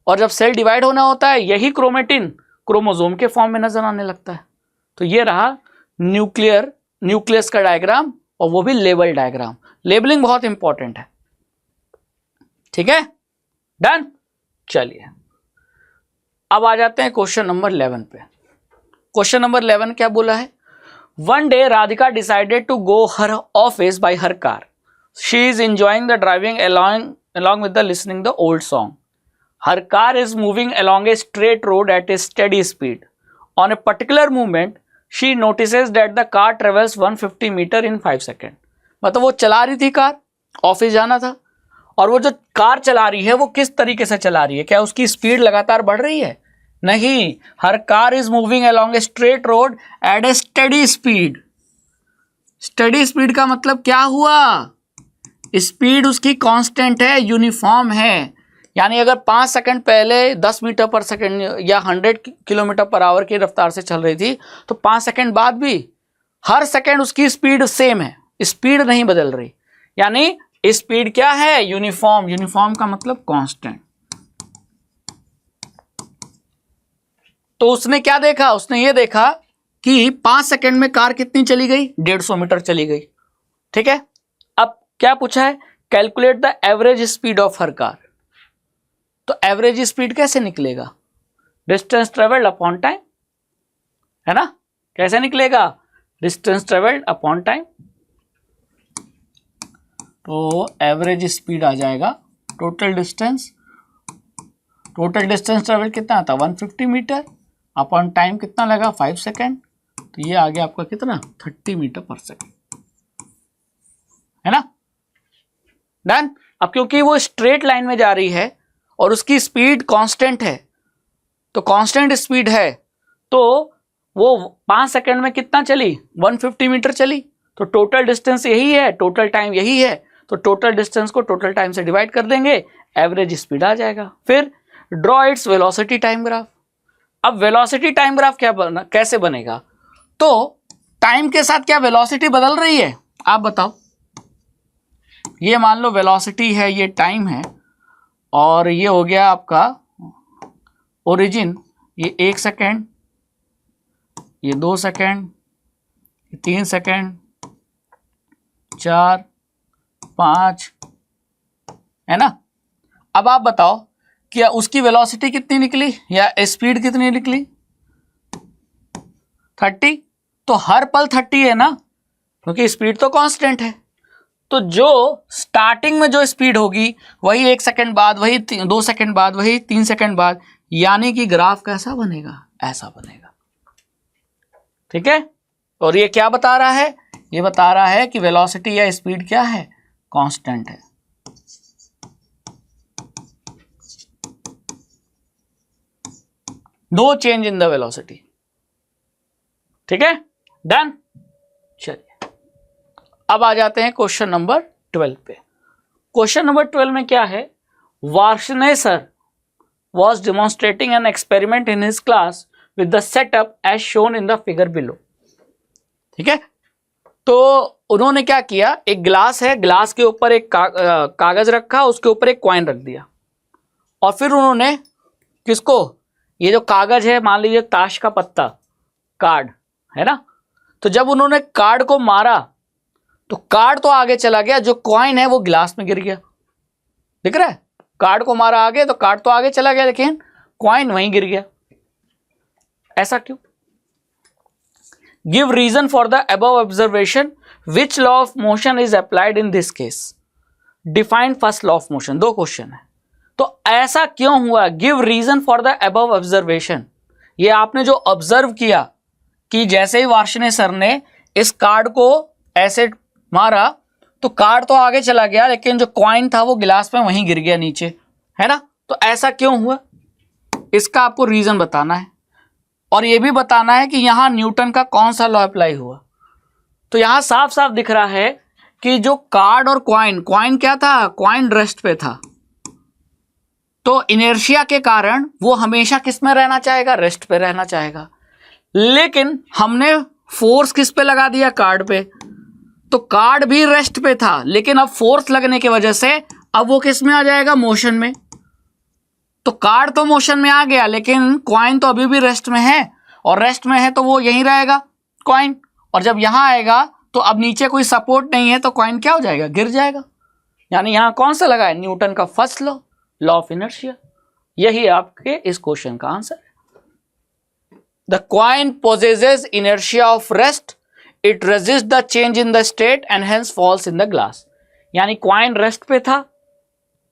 और जब सेल डिवाइड होना होता है यही क्रोमेटिन क्रोमोसोम के फॉर्म में नजर आने लगता है। तो ये रहा न्यूक्लियस का डायग्राम, और वो भी लेबल डायग्राम। लेबलिंग बहुत इंपॉर्टेंट है। ठीक है, डन। चलिए अब आ जाते हैं क्वेश्चन नंबर 11 पे। क्वेश्चन नंबर 11 क्या बोला है, one day Radhika decided to go her office by her car. She is enjoying the driving along with the listening the old song. Her car is moving along a straight road at a steady speed. On a particular moment, she notices that the car travels 150 meter in 5 seconds. मतलब वो चला रही थी car, office जाना था, और वो जो कार चला रही है वो किस तरीके से चला रही है, क्या उसकी स्पीड लगातार बढ़ रही है? नहीं, हर car is moving along a straight road at a steady speed. Steady speed का मतलब क्या हुआ? स्पीड उसकी कांस्टेंट है, यूनिफॉर्म है। यानी अगर 5 सेकंड पहले 10 मीटर पर सेकंड या 100 किलोमीटर पर आवर की रफ्तार से चल रही थी, तो 5 सेकंड बाद भी हर सेकंड उसकी स्पीड सेम है, स्पीड नहीं बदल रही। यानी स्पीड क्या है? यूनिफॉर्म। यूनिफॉर्म का मतलब कांस्टेंट। तो उसने क्या देखा? उसने ये देखा कि 5 सेकंड में कार कितनी चली गई? 150 मीटर चली गई। ठीक है, अब क्या पूछा है? Calculate the average speed of her car. तो एवरेज स्पीड कैसे निकलेगा? डिस्टेंस ट्रेवल्ड अपॉन टाइम, है ना? कैसे निकलेगा? Distance travelled upon time. तो एवरेज स्पीड आ जाएगा टोटल डिस्टेंस ट्रेवल कितना आता? 150 मीटर अपॉन टाइम कितना लगा? 5 सेकेंड। तो ये आ गया आपका कितना? 30 मीटर पर सेकेंड, है ना? डन। अब क्योंकि वो स्ट्रेट लाइन में जा रही है और उसकी स्पीड कांस्टेंट है, तो कांस्टेंट स्पीड है, तो वो 5 सेकंड में कितना चली? 150 मीटर चली। तो टोटल डिस्टेंस यही है, टोटल टाइम यही है, तो टोटल डिस्टेंस को टोटल टाइम से डिवाइड कर देंगे, एवरेज स्पीड आ जाएगा। फिर draw its velocity time graph. अब वेलोसिटी टाइम ग्राफ कैसे बनेगा? तो टाइम के साथ क्या वेलोसिटी बदल रही है? आप बताओ। ये मान लो वेलोसिटी है, ये टाइम है, और ये हो गया आपका ओरिजिन। ये 1 सेकेंड, ये 2 सेकेंड, ये 3 सेकेंड, 4, 5, है ना? अब आप बताओ क्या उसकी वेलोसिटी कितनी निकली या स्पीड कितनी निकली? 30। तो हर पल 30 है ना, क्योंकि स्पीड तो कांस्टेंट है। तो जो स्टार्टिंग में जो स्पीड होगी वही 1 सेकंड बाद, वही 2 सेकंड बाद, वही 3 सेकंड बाद, यानी कि ग्राफ कैसा बनेगा? ऐसा बनेगा। ठीक है, और ये क्या बता रहा है? ये बता रहा है कि वेलोसिटी या स्पीड क्या है? कांस्टेंट है। No change in the velocity. ठीक है, डन। चलिए अब आ जाते हैं क्वेश्चन नंबर 12 पे। क्वेश्चन नंबर 12 में क्या है? Varshney sir was demonstrating an experiment in his class with the setup as shown in the figure below। ठीक है, तो उन्होंने क्या किया? एक ग्लास है, ग्लास के ऊपर एक कागज रखा, उसके ऊपर एक कॉइन रख दिया, और फिर उन्होंने किसको? ये जो कागज है, मान लीजिए ताश का पत्ता, कार्ड है ना, तो जब उन्होंने कार्ड को मारा तो कार्ड तो आगे चला गया, जो कॉइन है वो गिलास में गिर गया। दिख रहा है? कार्ड को मारा आगे तो कार्ड तो आगे चला गया, लेकिन कॉइन वहीं गिर गया। ऐसा क्यों? Give reason for the above observation, which law of motion is applied in this case, define first law of motion. 2 question है, तो ऐसा क्यों हुआ? Give reason for the above observation. ये आपने जो ऑब्जर्व किया कि जैसे ही वार्ष्णेय सर ने इस कार्ड को ऐसे मारा तो कार्ड तो आगे चला गया, लेकिन जो कॉइन था वो गिलास में वहीं गिर गया नीचे, है ना? तो ऐसा क्यों हुआ? इसका आपको रीजन बताना है, और ये भी बताना है कि यहां न्यूटन का कौन सा लॉ अप्लाई हुआ। तो यहां साफ साफ दिख रहा है कि जो कार्ड और कॉइन क्या था? कॉइन रेस्ट पे था, तो इनर्शिया के कारण वो हमेशा किस में रहना चाहेगा? रेस्ट पे रहना चाहेगा। लेकिन हमने फोर्स किस पे लगा दिया? कार्ड पे। तो कार्ड भी रेस्ट पे था, लेकिन अब फोर्स लगने की वजह से अब वो किस में आ जाएगा? मोशन में। तो कार्ड तो मोशन में आ गया, लेकिन कॉइन तो अभी भी रेस्ट में है, और रेस्ट में है तो वो यहीं रहेगा कॉइन, और जब यहां आएगा तो अब नीचे कोई सपोर्ट नहीं है, तो कॉइन क्या हो जाएगा? गिर जाएगा। यानी यहां कौन सा लगा है? न्यूटन का first law, law of inertia. यही आपके इस क्वेश्चन का आंसर है। The coin possesses inertia of rest, it resist the change in the state and hence falls in the glass. यानी कॉइन रेस्ट पे था,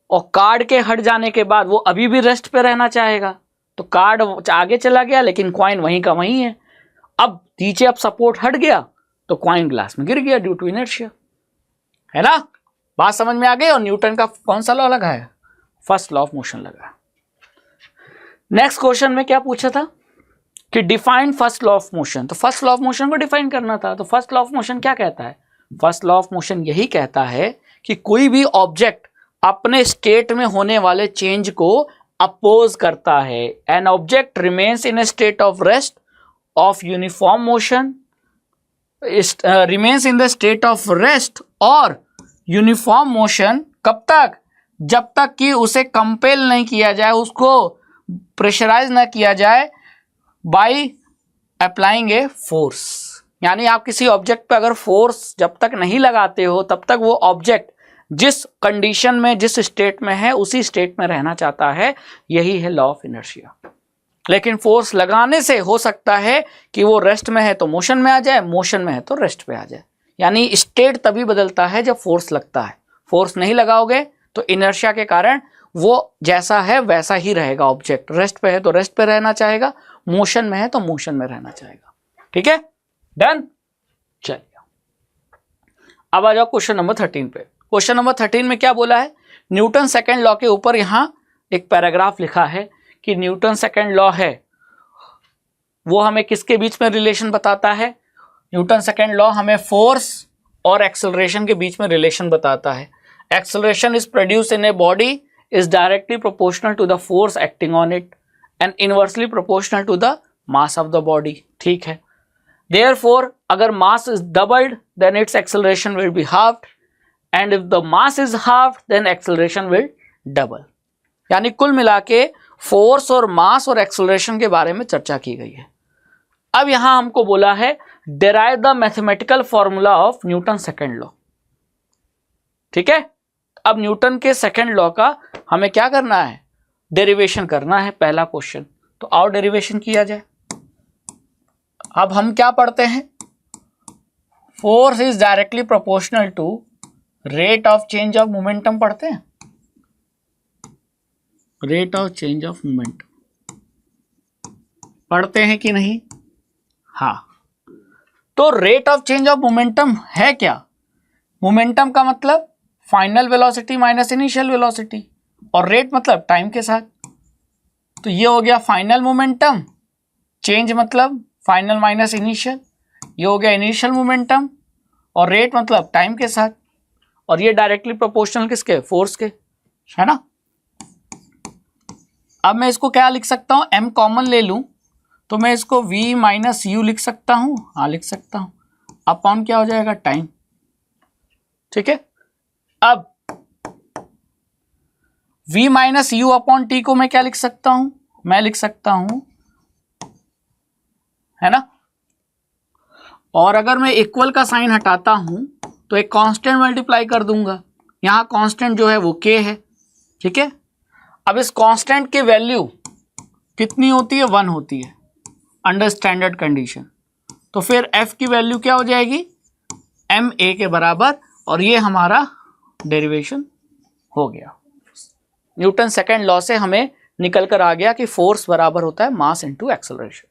और कार्ड के हट जाने के बाद वो अभी भी रेस्ट पे रहना चाहेगा, तो कार्ड आगे चला गया, लेकिन कॉइन वहीं का वहीं है। अब नीचे अब सपोर्ट हट गया, तो कॉइन ग्लास में गिर गया ड्यू टू इनर्शिया, है ना? बात समझ में आ गई। और न्यूटन का कौन सा लॉ लगा है? फर्स्ट लॉ ऑफ मोशन लगा। नेक्स्ट क्वेश्चन में क्या पूछा था कि define first law of motion. तो फर्स्ट लॉ ऑफ मोशन को डिफाइन करना था। तो फर्स्ट लॉ ऑफ मोशन क्या कहता है? फर्स्ट लॉ ऑफ मोशन यही कहता है कि कोई भी ऑब्जेक्ट अपने स्टेट में होने वाले चेंज को अपोज करता है। An object remains in A state of rest of uniform motion, remains in the state of rest और यूनिफॉर्म मोशन कब तक? जब तक कि उसे कंपेल नहीं किया जाए, उसको प्रेशराइज ना किया जाए बाय अप्लाइंग ए फोर्स। यानी आप किसी ऑब्जेक्ट पे अगर फोर्स जब तक नहीं लगाते हो तब तक वो ऑब्जेक्ट जिस कंडीशन में, जिस स्टेट में है, उसी स्टेट में रहना चाहता है। यही है लॉ ऑफ इनर्शिया। लेकिन फोर्स लगाने से हो सकता है कि वो रेस्ट में है तो मोशन में आ जाए, मोशन में है तो रेस्ट पे आ जाए। यानी स्टेट तभी बदलता है जब फोर्स लगता है। फोर्स नहीं लगाओगे तो इनर्शिया के कारण वो जैसा है वैसा ही रहेगा ऑब्जेक्ट। रेस्ट पे है तो रेस्ट पे रहना चाहेगा, मोशन में है तो मोशन में रहना चाहेगा। ठीक है, डन। चलिए अब आ जाओ क्वेश्चन नंबर 13 पे। क्वेश्चन नंबर 13 में क्या बोला है? न्यूटन सेकंड लॉ के ऊपर यहां एक पैराग्राफ लिखा है कि न्यूटन सेकंड लॉ है वो हमें किसके बीच में रिलेशन बताता है? न्यूटन सेकंड लॉ हमें फोर्स और एक्सेलरेशन के बीच में रिलेशन बताता है। Acceleration is produce in a body is directly proportional to the force acting on it and inversely proportional to the mass of the body. ठीक है, देयरफॉर अगर mass is doubled then its acceleration will be halved and if the mass is halved then acceleration will double. यानी कुल मिला के force और मास और acceleration के बारे में चर्चा की गई है। अब यहां हमको बोला है derive the mathematical formula of Newton second law. ठीक है, अब न्यूटन के सेकंड लॉ का हमें क्या करना है? डेरिवेशन करना है, पहला क्वेश्चन। तो आओ डेरिवेशन किया जाए। अब हम क्या पढ़ते हैं? Force is directly proportional to rate of change of momentum पढ़ते हैं। Rate of change of momentum पढ़ते हैं कि नहीं? हाँ, तो rate of change of momentum है क्या? मोमेंटम का मतलब final velocity minus initial velocity, और रेट मतलब टाइम के साथ। तो ये हो गया फाइनल मोमेंटम, चेंज मतलब फाइनल माइनस इनिशियल, ये हो गया इनिशियल मोमेंटम, और रेट मतलब टाइम के साथ। और ये डायरेक्टली प्रोपोर्शनल किसके? फोर्स के, है ना। अब मैं इसको क्या लिख सकता हूं? m कॉमन ले लूं तो मैं इसको v माइनस यू लिख सकता हूं। हाँ, लिख सकता हूं। अपॉन क्या हो जाएगा? टाइम। ठीक है, अब v minus you upon T को मैं क्या लिख सकता हूं? मैं लिख सकता हूं, है ना। और अगर मैं इक्वल का साइन हटाता हूं तो एक कांस्टेंट मल्टीप्लाई कर दूंगा। यहां कांस्टेंट जो है वो k है। ठीक है, अब इस कांस्टेंट की वैल्यू कितनी होती है? 1 होती है अंडर स्टैंडर्ड कंडीशन। तो फिर f की वैल्यू क्या हो जाएगी? ma के बराबर। और ये हमारा डेरिवेशन हो गया। न्यूटन सेकंड लॉ से हमें निकल कर आ गया कि फोर्स बराबर होता है मास इनटू एक्सेलरेशन।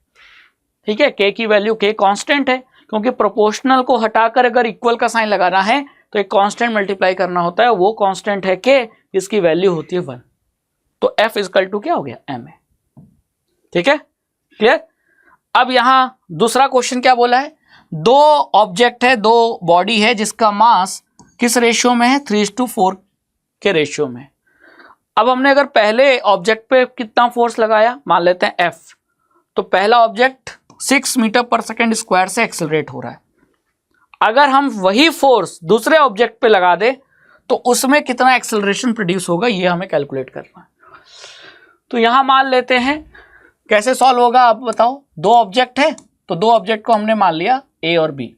ठीक है, k की वैल्यू, k कांस्टेंट है, क्योंकि प्रोपोर्शनल को हटाकर अगर इक्वल का साइन लगाना है तो एक कांस्टेंट मल्टीप्लाई करना होता है। वो कांस्टेंट है k, इसकी वैल्यू होती है 1। तो f इजकल टू क्या हो गया? ma। ठीक है, क्लियर। अब यहां दूसरा क्वेश्चन क्या बोला है? दो ऑब्जेक्ट है, दो बॉडी है जिसका मास किस रेशियो में है? 3:4 के रेशियो में। अब हमने अगर पहले ऑब्जेक्ट पे कितना फोर्स लगाया, मान लेते हैं f, तो पहला ऑब्जेक्ट 6 मीटर पर सेकेंड स्क्वायर से एक्सेलरेट हो रहा है। अगर हम वही फोर्स दूसरे ऑब्जेक्ट पे लगा दे तो उसमें कितना एक्सेलरेशन प्रोड्यूस होगा, ये हमें कैलकुलेट करना है। तो यहां मान लेते हैं, कैसे सॉल्व होगा आप बताओ? दो ऑब्जेक्ट है तो दो ऑब्जेक्ट को हमने मान लिया A और B,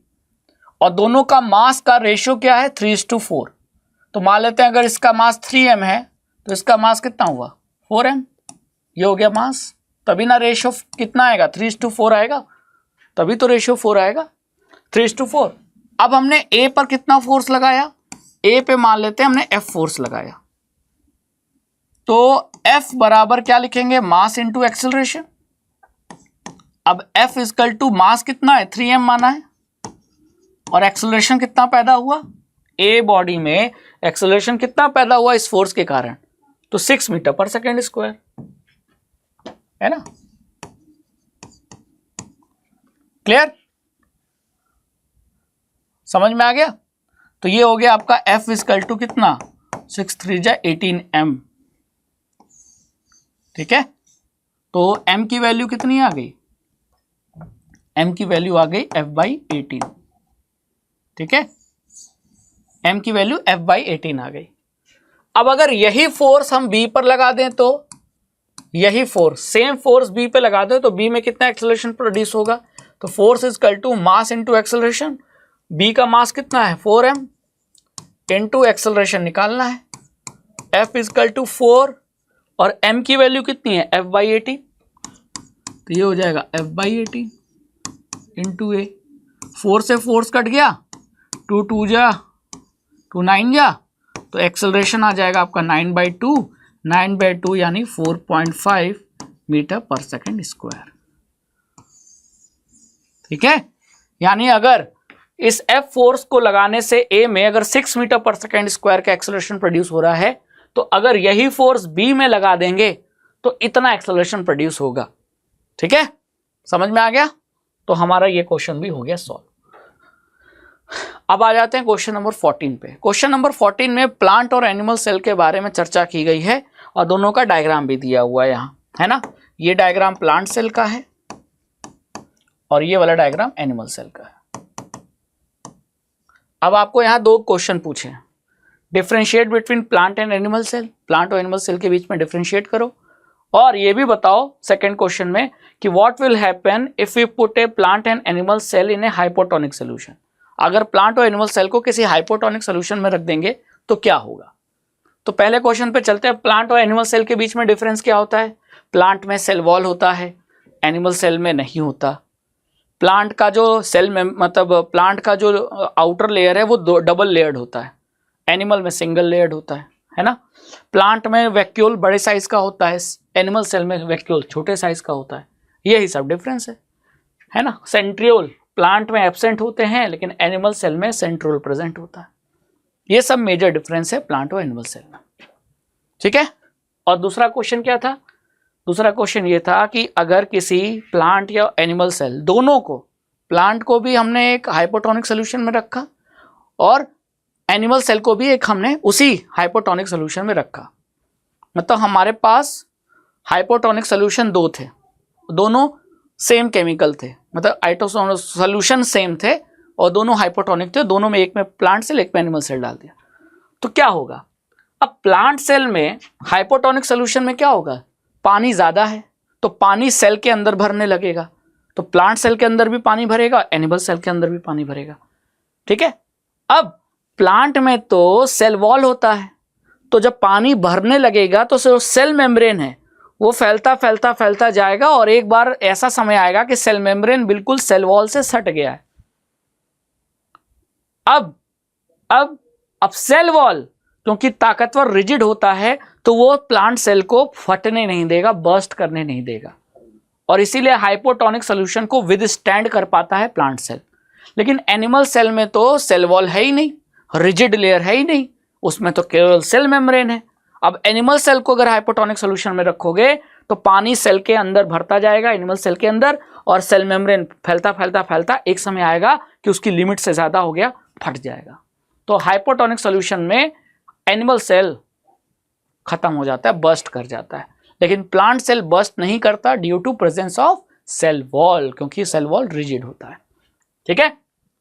और दोनों का मास का रेशियो क्या है? 3:4। तो मान लेते हैं अगर इसका मास 3m है तो इसका मास कितना हुआ? 4m। ये हो गया मास। तभी ना रेशियो कितना आएगा? 3:4 आएगा, तभी तो रेशियो 4 आएगा, 3:4। अब हमने A पर कितना फोर्स लगाया? A पे मान लेते हैं हमने F फोर्स लगाया। तो F बराबर क्या लिखेंगे? Mass into acceleration. अब F इजकल टू मास कितना है? 3m माना है, और एक्सेलरेशन कितना पैदा हुआ? A बॉडी में एक्सेलरेशन कितना पैदा हुआ इस फोर्स के कारण? तो 6 मीटर पर सेकेंड स्क्वायर, है ना। क्लियर, समझ में आ गया। तो ये हो गया आपका F इजकल टू कितना? 6 3 जा 18m। ठीक है, तो m की वैल्यू कितनी आ गई? m की वैल्यू आ गई F/18। ठीक है, m की वैल्यू F/18 आ गई। अब अगर यही फोर्स हम b पर लगा दें तो यही फोर्स, सेम फोर्स b पे लगा दें तो b में कितना एक्सेलरेशन प्रोड्यूस होगा? तो force is equal to mass into acceleration. b का मास कितना है? 4m इनटू एक्सेलरेशन निकालना है, f इज इक्वल टू 4 और m की वैल्यू कितनी है? F/18। तो ये हो जाएगा F/18 इंटू ए। 4 से फोर्स कट गया, 2 2 जा 2 9 जा, तो एक्सेलरेशन आ जाएगा आपका 9/2, 9/2 यानी 4.5 मीटर पर सेकेंड स्क्वायर। ठीक है, यानी अगर इस F फोर्स को लगाने से A में अगर 6 मीटर पर सेकेंड स्क्वायर का एक्सेलरेशन प्रोड्यूस हो रहा है, तो अगर यही फोर्स B में लगा देंगे तो इतना एक्सेलरेशन प्रोड्यूस होगा। ठीक है, समझ में आ गया? तो हमारा ये क्वेश्चन भी हो गया सॉल्व। अब आ जाते हैं क्वेश्चन नंबर 14 पे। क्वेश्चन नंबर 14 में प्लांट और एनिमल सेल के बारे में चर्चा की गई है और दोनों का डायग्राम भी दिया हुआ है यहाँ, है ना। ये डायग्राम प्लांट सेल का है और ये वाला डायग्राम एनिमल सेल का है। अब आपको यहाँ दो क्वेश्चन पूछे, differentiate between plant and animal cell, plant और एनिमल सेल के बीच में डिफरेंशिएट करो, और ये भी बताओ सेकंड क्वेश्चन में कि what will happen if we put a plant and animal cell in a hypotonic solution. अगर प्लांट और एनिमल सेल को किसी हाइपोटोनिक सोल्यूशन में रख देंगे तो क्या होगा। तो पहले क्वेश्चन पे चलते हैं। प्लांट और एनिमल सेल के बीच में डिफरेंस क्या होता है? प्लांट में सेल वॉल होता है, एनिमल सेल में नहीं होता। प्लांट का जो सेल में मतलब प्लांट का जो आउटर लेयर है वो डबल लेयर्ड होता है, एनिमल में सिंगल लेयर्ड होता है ना। प्लांट में वैक्यूल बड़े साइज का होता है, एनिमल सेल में वैक्यूल छोटे साइज का होता है। यही सब डिफरेंस है ना। सेंट्रियोल प्लांट में एब्सेंट होते हैं लेकिन एनिमल सेल में सेंट्रियोल प्रेजेंट होता है। ये सब मेजर डिफरेंस है प्लांट और एनिमल सेल में। ठीक है, और दूसरा क्वेश्चन क्या था? दूसरा क्वेश्चन ये था कि अगर किसी प्लांट या एनिमल सेल दोनों को, प्लांट को भी हमने एक हाइपोटोनिक सोल्यूशन में रखा और एनिमल सेल को भी एक हमने उसी हाइपोटोनिक सोल्यूशन में रखा, मतलब हमारे पास हाइपोटोनिक सोल्यूशन दो थे, दोनों सेम केमिकल थे, मतलब आइटोसोन सोल्यूशन सेम थे और दोनों हाइपोटोनिक थे, दोनों में एक में प्लांट सेल एक में एनिमल सेल डाल दिया तो क्या होगा। अब प्लांट सेल में हाइपोटोनिक सोल्यूशन में क्या होगा? पानी ज़्यादा है तो पानी सेल के अंदर भरने लगेगा, तो प्लांट सेल के अंदर भी पानी भरेगा, एनिमल सेल के अंदर भी पानी भरेगा। ठीक है, अब प्लांट में तो सेल वॉल होता है, तो जब पानी भरने लगेगा तो जो सेल मेम्ब्रेन है वो फैलता फैलता फैलता जाएगा और एक बार ऐसा समय आएगा कि सेल मेम्ब्रेन बिल्कुल सेल वॉल से सट गया है। अब सेल वॉल क्योंकि ताकतवर रिजिड होता है तो वो प्लांट सेल को फटने नहीं देगा, बर्स्ट करने नहीं देगा, और इसीलिए हाइपोटोनिक सोल्यूशन को विदस्टैंड कर पाता है प्लांट सेल। लेकिन एनिमल सेल में तो सेल वॉल है ही नहीं, रिजिड लेयर है ही नहीं, उसमें तो केवल सेल मेम्ब्रेन है। अब एनिमल सेल को अगर हाइपोटोनिक सोल्यूशन में रखोगे तो पानी सेल के अंदर भरता जाएगा, एनिमल सेल के अंदर, और सेल मेम्ब्रेन फैलता फैलता फैलता एक समय आएगा कि उसकी लिमिट से ज़्यादा हो गया, फट जाएगा। तो हाइपोटोनिक सोल्यूशन में एनिमल सेल खत्म हो जाता है, बर्स्ट कर जाता है, लेकिन प्लांट सेल बर्स्ट नहीं करता due to presence of cell wall, क्योंकि सेल वॉल रिजिड होता है। ठीक है,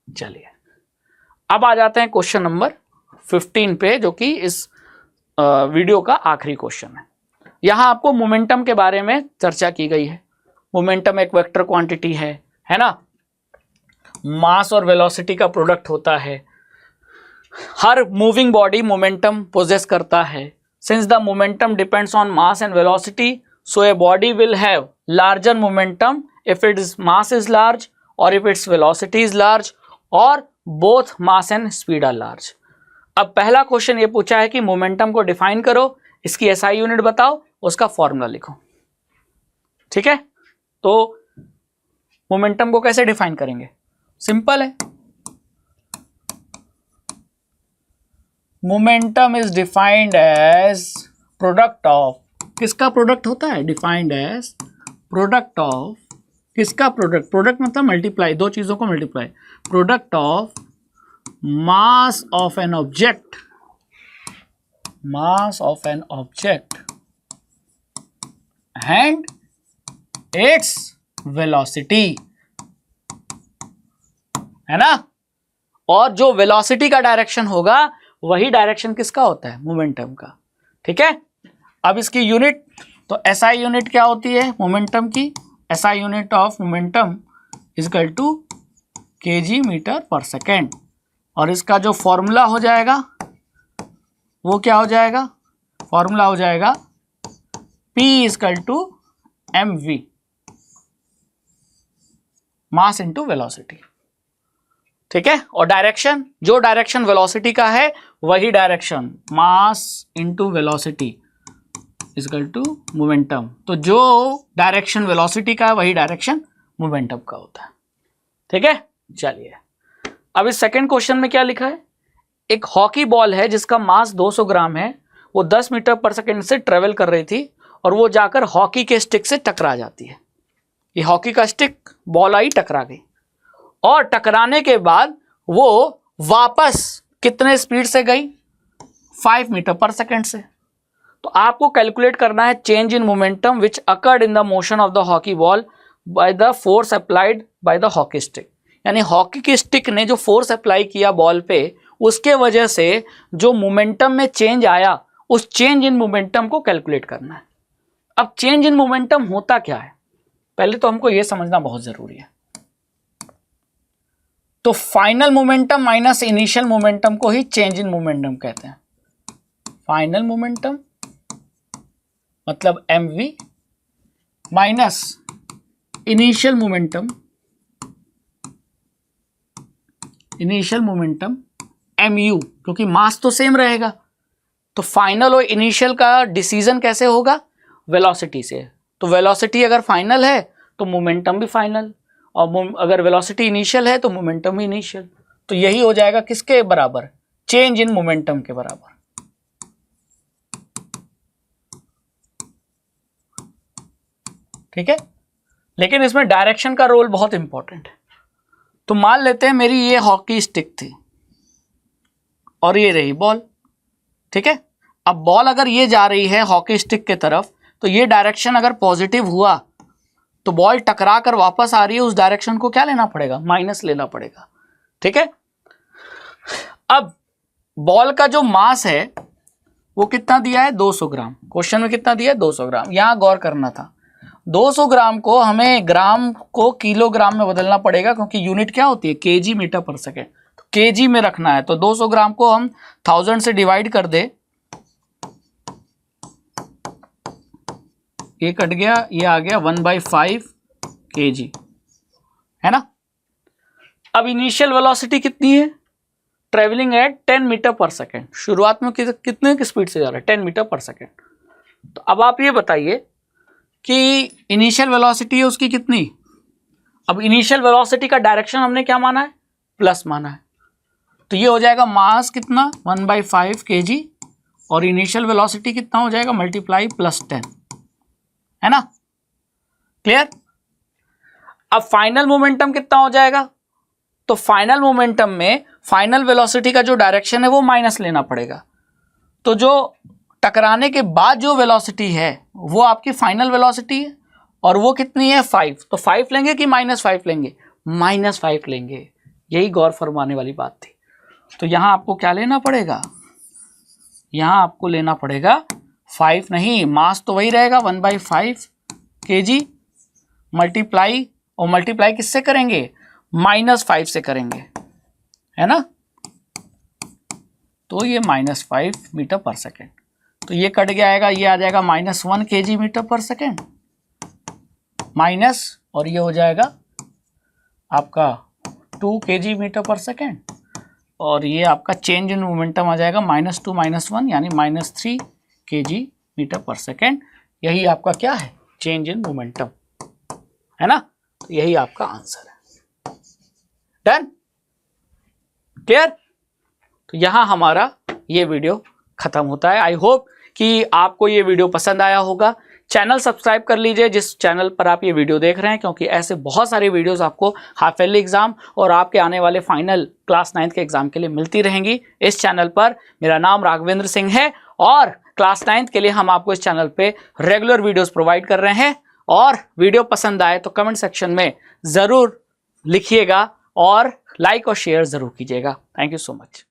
चलिए अब आ जाते हैं क्वेश्चन नंबर 15 पे, जो कि इस वीडियो का आखिरी क्वेश्चन है। यहां आपको मोमेंटम के बारे में चर्चा की गई है। मोमेंटम एक वेक्टर क्वांटिटी है ना, मास और वेलोसिटी का प्रोडक्ट होता है। हर मूविंग बॉडी मोमेंटम पोजेस करता है। Since the momentum depends on mass and velocity, so a body will have larger momentum if its mass is large और if its velocity is large, और both mass and speed are large. अब पहला question ये पूछा है कि momentum को define करो, इसकी एसआई यूनिट बताओ, उसका फॉर्मूला लिखो। ठीक है, तो मोमेंटम को कैसे डिफाइन करेंगे? सिंपल है, momentum is defined as product of, किसका प्रोडक्ट होता है? डिफाइंड एज प्रोडक्ट ऑफ, किसका प्रोडक्ट? प्रोडक्ट मतलब मल्टीप्लाई, दो चीजों को multiply, product of mass of an object, mass of an object and its velocity, है ना। और जो वेलोसिटी का डायरेक्शन होगा वही डायरेक्शन किसका होता है, मोमेंटम का। ठीक है, अब इसकी यूनिट, तो एसआई यूनिट क्या होती है मोमेंटम की, SI unit of momentum is equal to KG metre पर सेकेंड। और इसका जो फॉर्मूला हो जाएगा वो क्या हो जाएगा, फॉर्मूला हो जाएगा P is equal to mv, mass into velocity. ठीक है, और डायरेक्शन, जो डायरेक्शन वेलोसिटी का है वही direction mass into velocity is equal to momentum. तो जो डायरेक्शन वेलोसिटी का है वही डायरेक्शन मोमेंटम का होता है। ठीक है, चलिए अब इस सेकंड क्वेश्चन में क्या लिखा है, एक हॉकी बॉल है जिसका मास 200 ग्राम है, वो 10 मीटर पर सेकंड से ट्रेवल कर रही थी और वो जाकर हॉकी के स्टिक से टकरा जाती है। ये हॉकी का स्टिक बॉल आई टकरा गई और टकराने के बाद वो वापस कितने स्पीड से गई, 5 मीटर पर सेकंड से। तो आपको कैलकुलेट करना है change in momentum which occurred in the motion of the hockey ball by the force applied by the hockey stick. यानी हॉकी की स्टिक ने जो फोर्स अप्लाई किया बॉल पे, उसके वजह से जो मोमेंटम में चेंज आया, उस चेंज इन मोमेंटम को कैलकुलेट करना है। अब चेंज इन मोमेंटम होता क्या है, पहले तो हमको यह समझना बहुत जरूरी है। तो final momentum minus initial momentum को ही चेंज इन मोमेंटम कहते हैं। फाइनल मोमेंटम मतलब mv minus initial momentum, initial momentum mu, क्योंकि मास तो सेम रहेगा। तो फाइनल और इनिशियल का डिसीजन कैसे होगा, वेलोसिटी से। तो वेलोसिटी अगर फाइनल है तो मोमेंटम भी फाइनल, और अगर वेलोसिटी इनिशियल है तो मोमेंटम भी इनिशियल। तो यही हो जाएगा किसके बराबर, चेंज इन मोमेंटम के बराबर। ठीक है, लेकिन इसमें डायरेक्शन का रोल बहुत इंपॉर्टेंट है। तो मान लेते हैं मेरी ये हॉकी स्टिक थी और ये रही बॉल। ठीक है, अब बॉल अगर ये जा रही है हॉकी स्टिक के तरफ, तो ये डायरेक्शन अगर पॉजिटिव हुआ तो बॉल टकरा कर वापस आ रही है, उस डायरेक्शन को क्या लेना पड़ेगा, माइनस लेना पड़ेगा। ठीक है, अब बॉल का जो मास है वो कितना दिया है, 200 ग्राम। क्वेश्चन में कितना दिया है, 200 ग्राम। यहां गौर करना था, 200 ग्राम को हमें ग्राम को किलोग्राम में बदलना पड़ेगा, क्योंकि यूनिट क्या होती है, केजी मीटर पर सेकेंड। तो केजी में रखना है, तो 200 ग्राम को हम 1000 से डिवाइड कर दे, ये कट गया, ये आ गया 1/5 केजी, है ना। अब इनिशियल वेलोसिटी कितनी है, ट्रेवलिंग एट 10 मीटर पर सेकेंड। शुरुआत में कितने की स्पीड से जा रहा है, 10 मीटर पर सेकेंड। तो अब आप ये बताइए कि इनिशियल वेलोसिटी है उसकी कितनी। अब इनिशियल वेलोसिटी का डायरेक्शन हमने क्या माना है, प्लस माना है। तो ये हो जाएगा मास कितना, 1/5 केजी, और इनिशियल वेलोसिटी कितना हो जाएगा, मल्टीप्लाई +10, है ना। क्लियर। अब फाइनल मोमेंटम कितना हो जाएगा, तो फाइनल मोमेंटम में फाइनल वेलोसिटी का जो डायरेक्शन है वो माइनस लेना पड़ेगा। तो जो टकराने के बाद जो वेलोसिटी है वो आपकी फाइनल वेलोसिटी है, और वो कितनी है, 5। तो 5 लेंगे कि -5 लेंगे, -5 लेंगे। यही गौर फरमाने वाली बात थी। तो यहां आपको क्या लेना पड़ेगा, यहां आपको लेना पड़ेगा 5 नहीं, मास तो वही रहेगा 1/5 केजी, मल्टीप्लाई, और मल्टीप्लाई किससे करेंगे, -5 से करेंगे, है ना। तो ये -5 मीटर पर सेकेंड, तो ये कट गया आएगा, ये आ जाएगा -1 केजी मीटर पर सेकेंड माइनस, और ये हो जाएगा आपका 2 केजी मीटर पर सेकेंड, और ये आपका चेंज इन मोमेंटम आ जाएगा -2 -1 यानी -3 केजी मीटर पर सेकेंड। यही आपका क्या है, चेंज इन मोमेंटम, है ना। तो यही आपका आंसर है। Done, clear. तो यहां हमारा ये वीडियो खत्म होता है। आई होप कि आपको ये वीडियो पसंद आया होगा। चैनल सब्सक्राइब कर लीजिए जिस चैनल पर आप ये वीडियो देख रहे हैं, क्योंकि ऐसे बहुत सारे वीडियोस आपको हाफ ईयरली एग्जाम और आपके आने वाले फाइनल क्लास 9th के एग्जाम के लिए मिलती रहेंगी इस चैनल पर। मेरा नाम राघवेंद्र सिंह है और क्लास 9th के लिए हम आपको इस चैनल पे रेगुलर वीडियोस प्रोवाइड कर रहे हैं। और वीडियो पसंद आए तो कमेंट सेक्शन में ज़रूर लिखिएगा और लाइक और शेयर जरूर कीजिएगा। Thank you so much.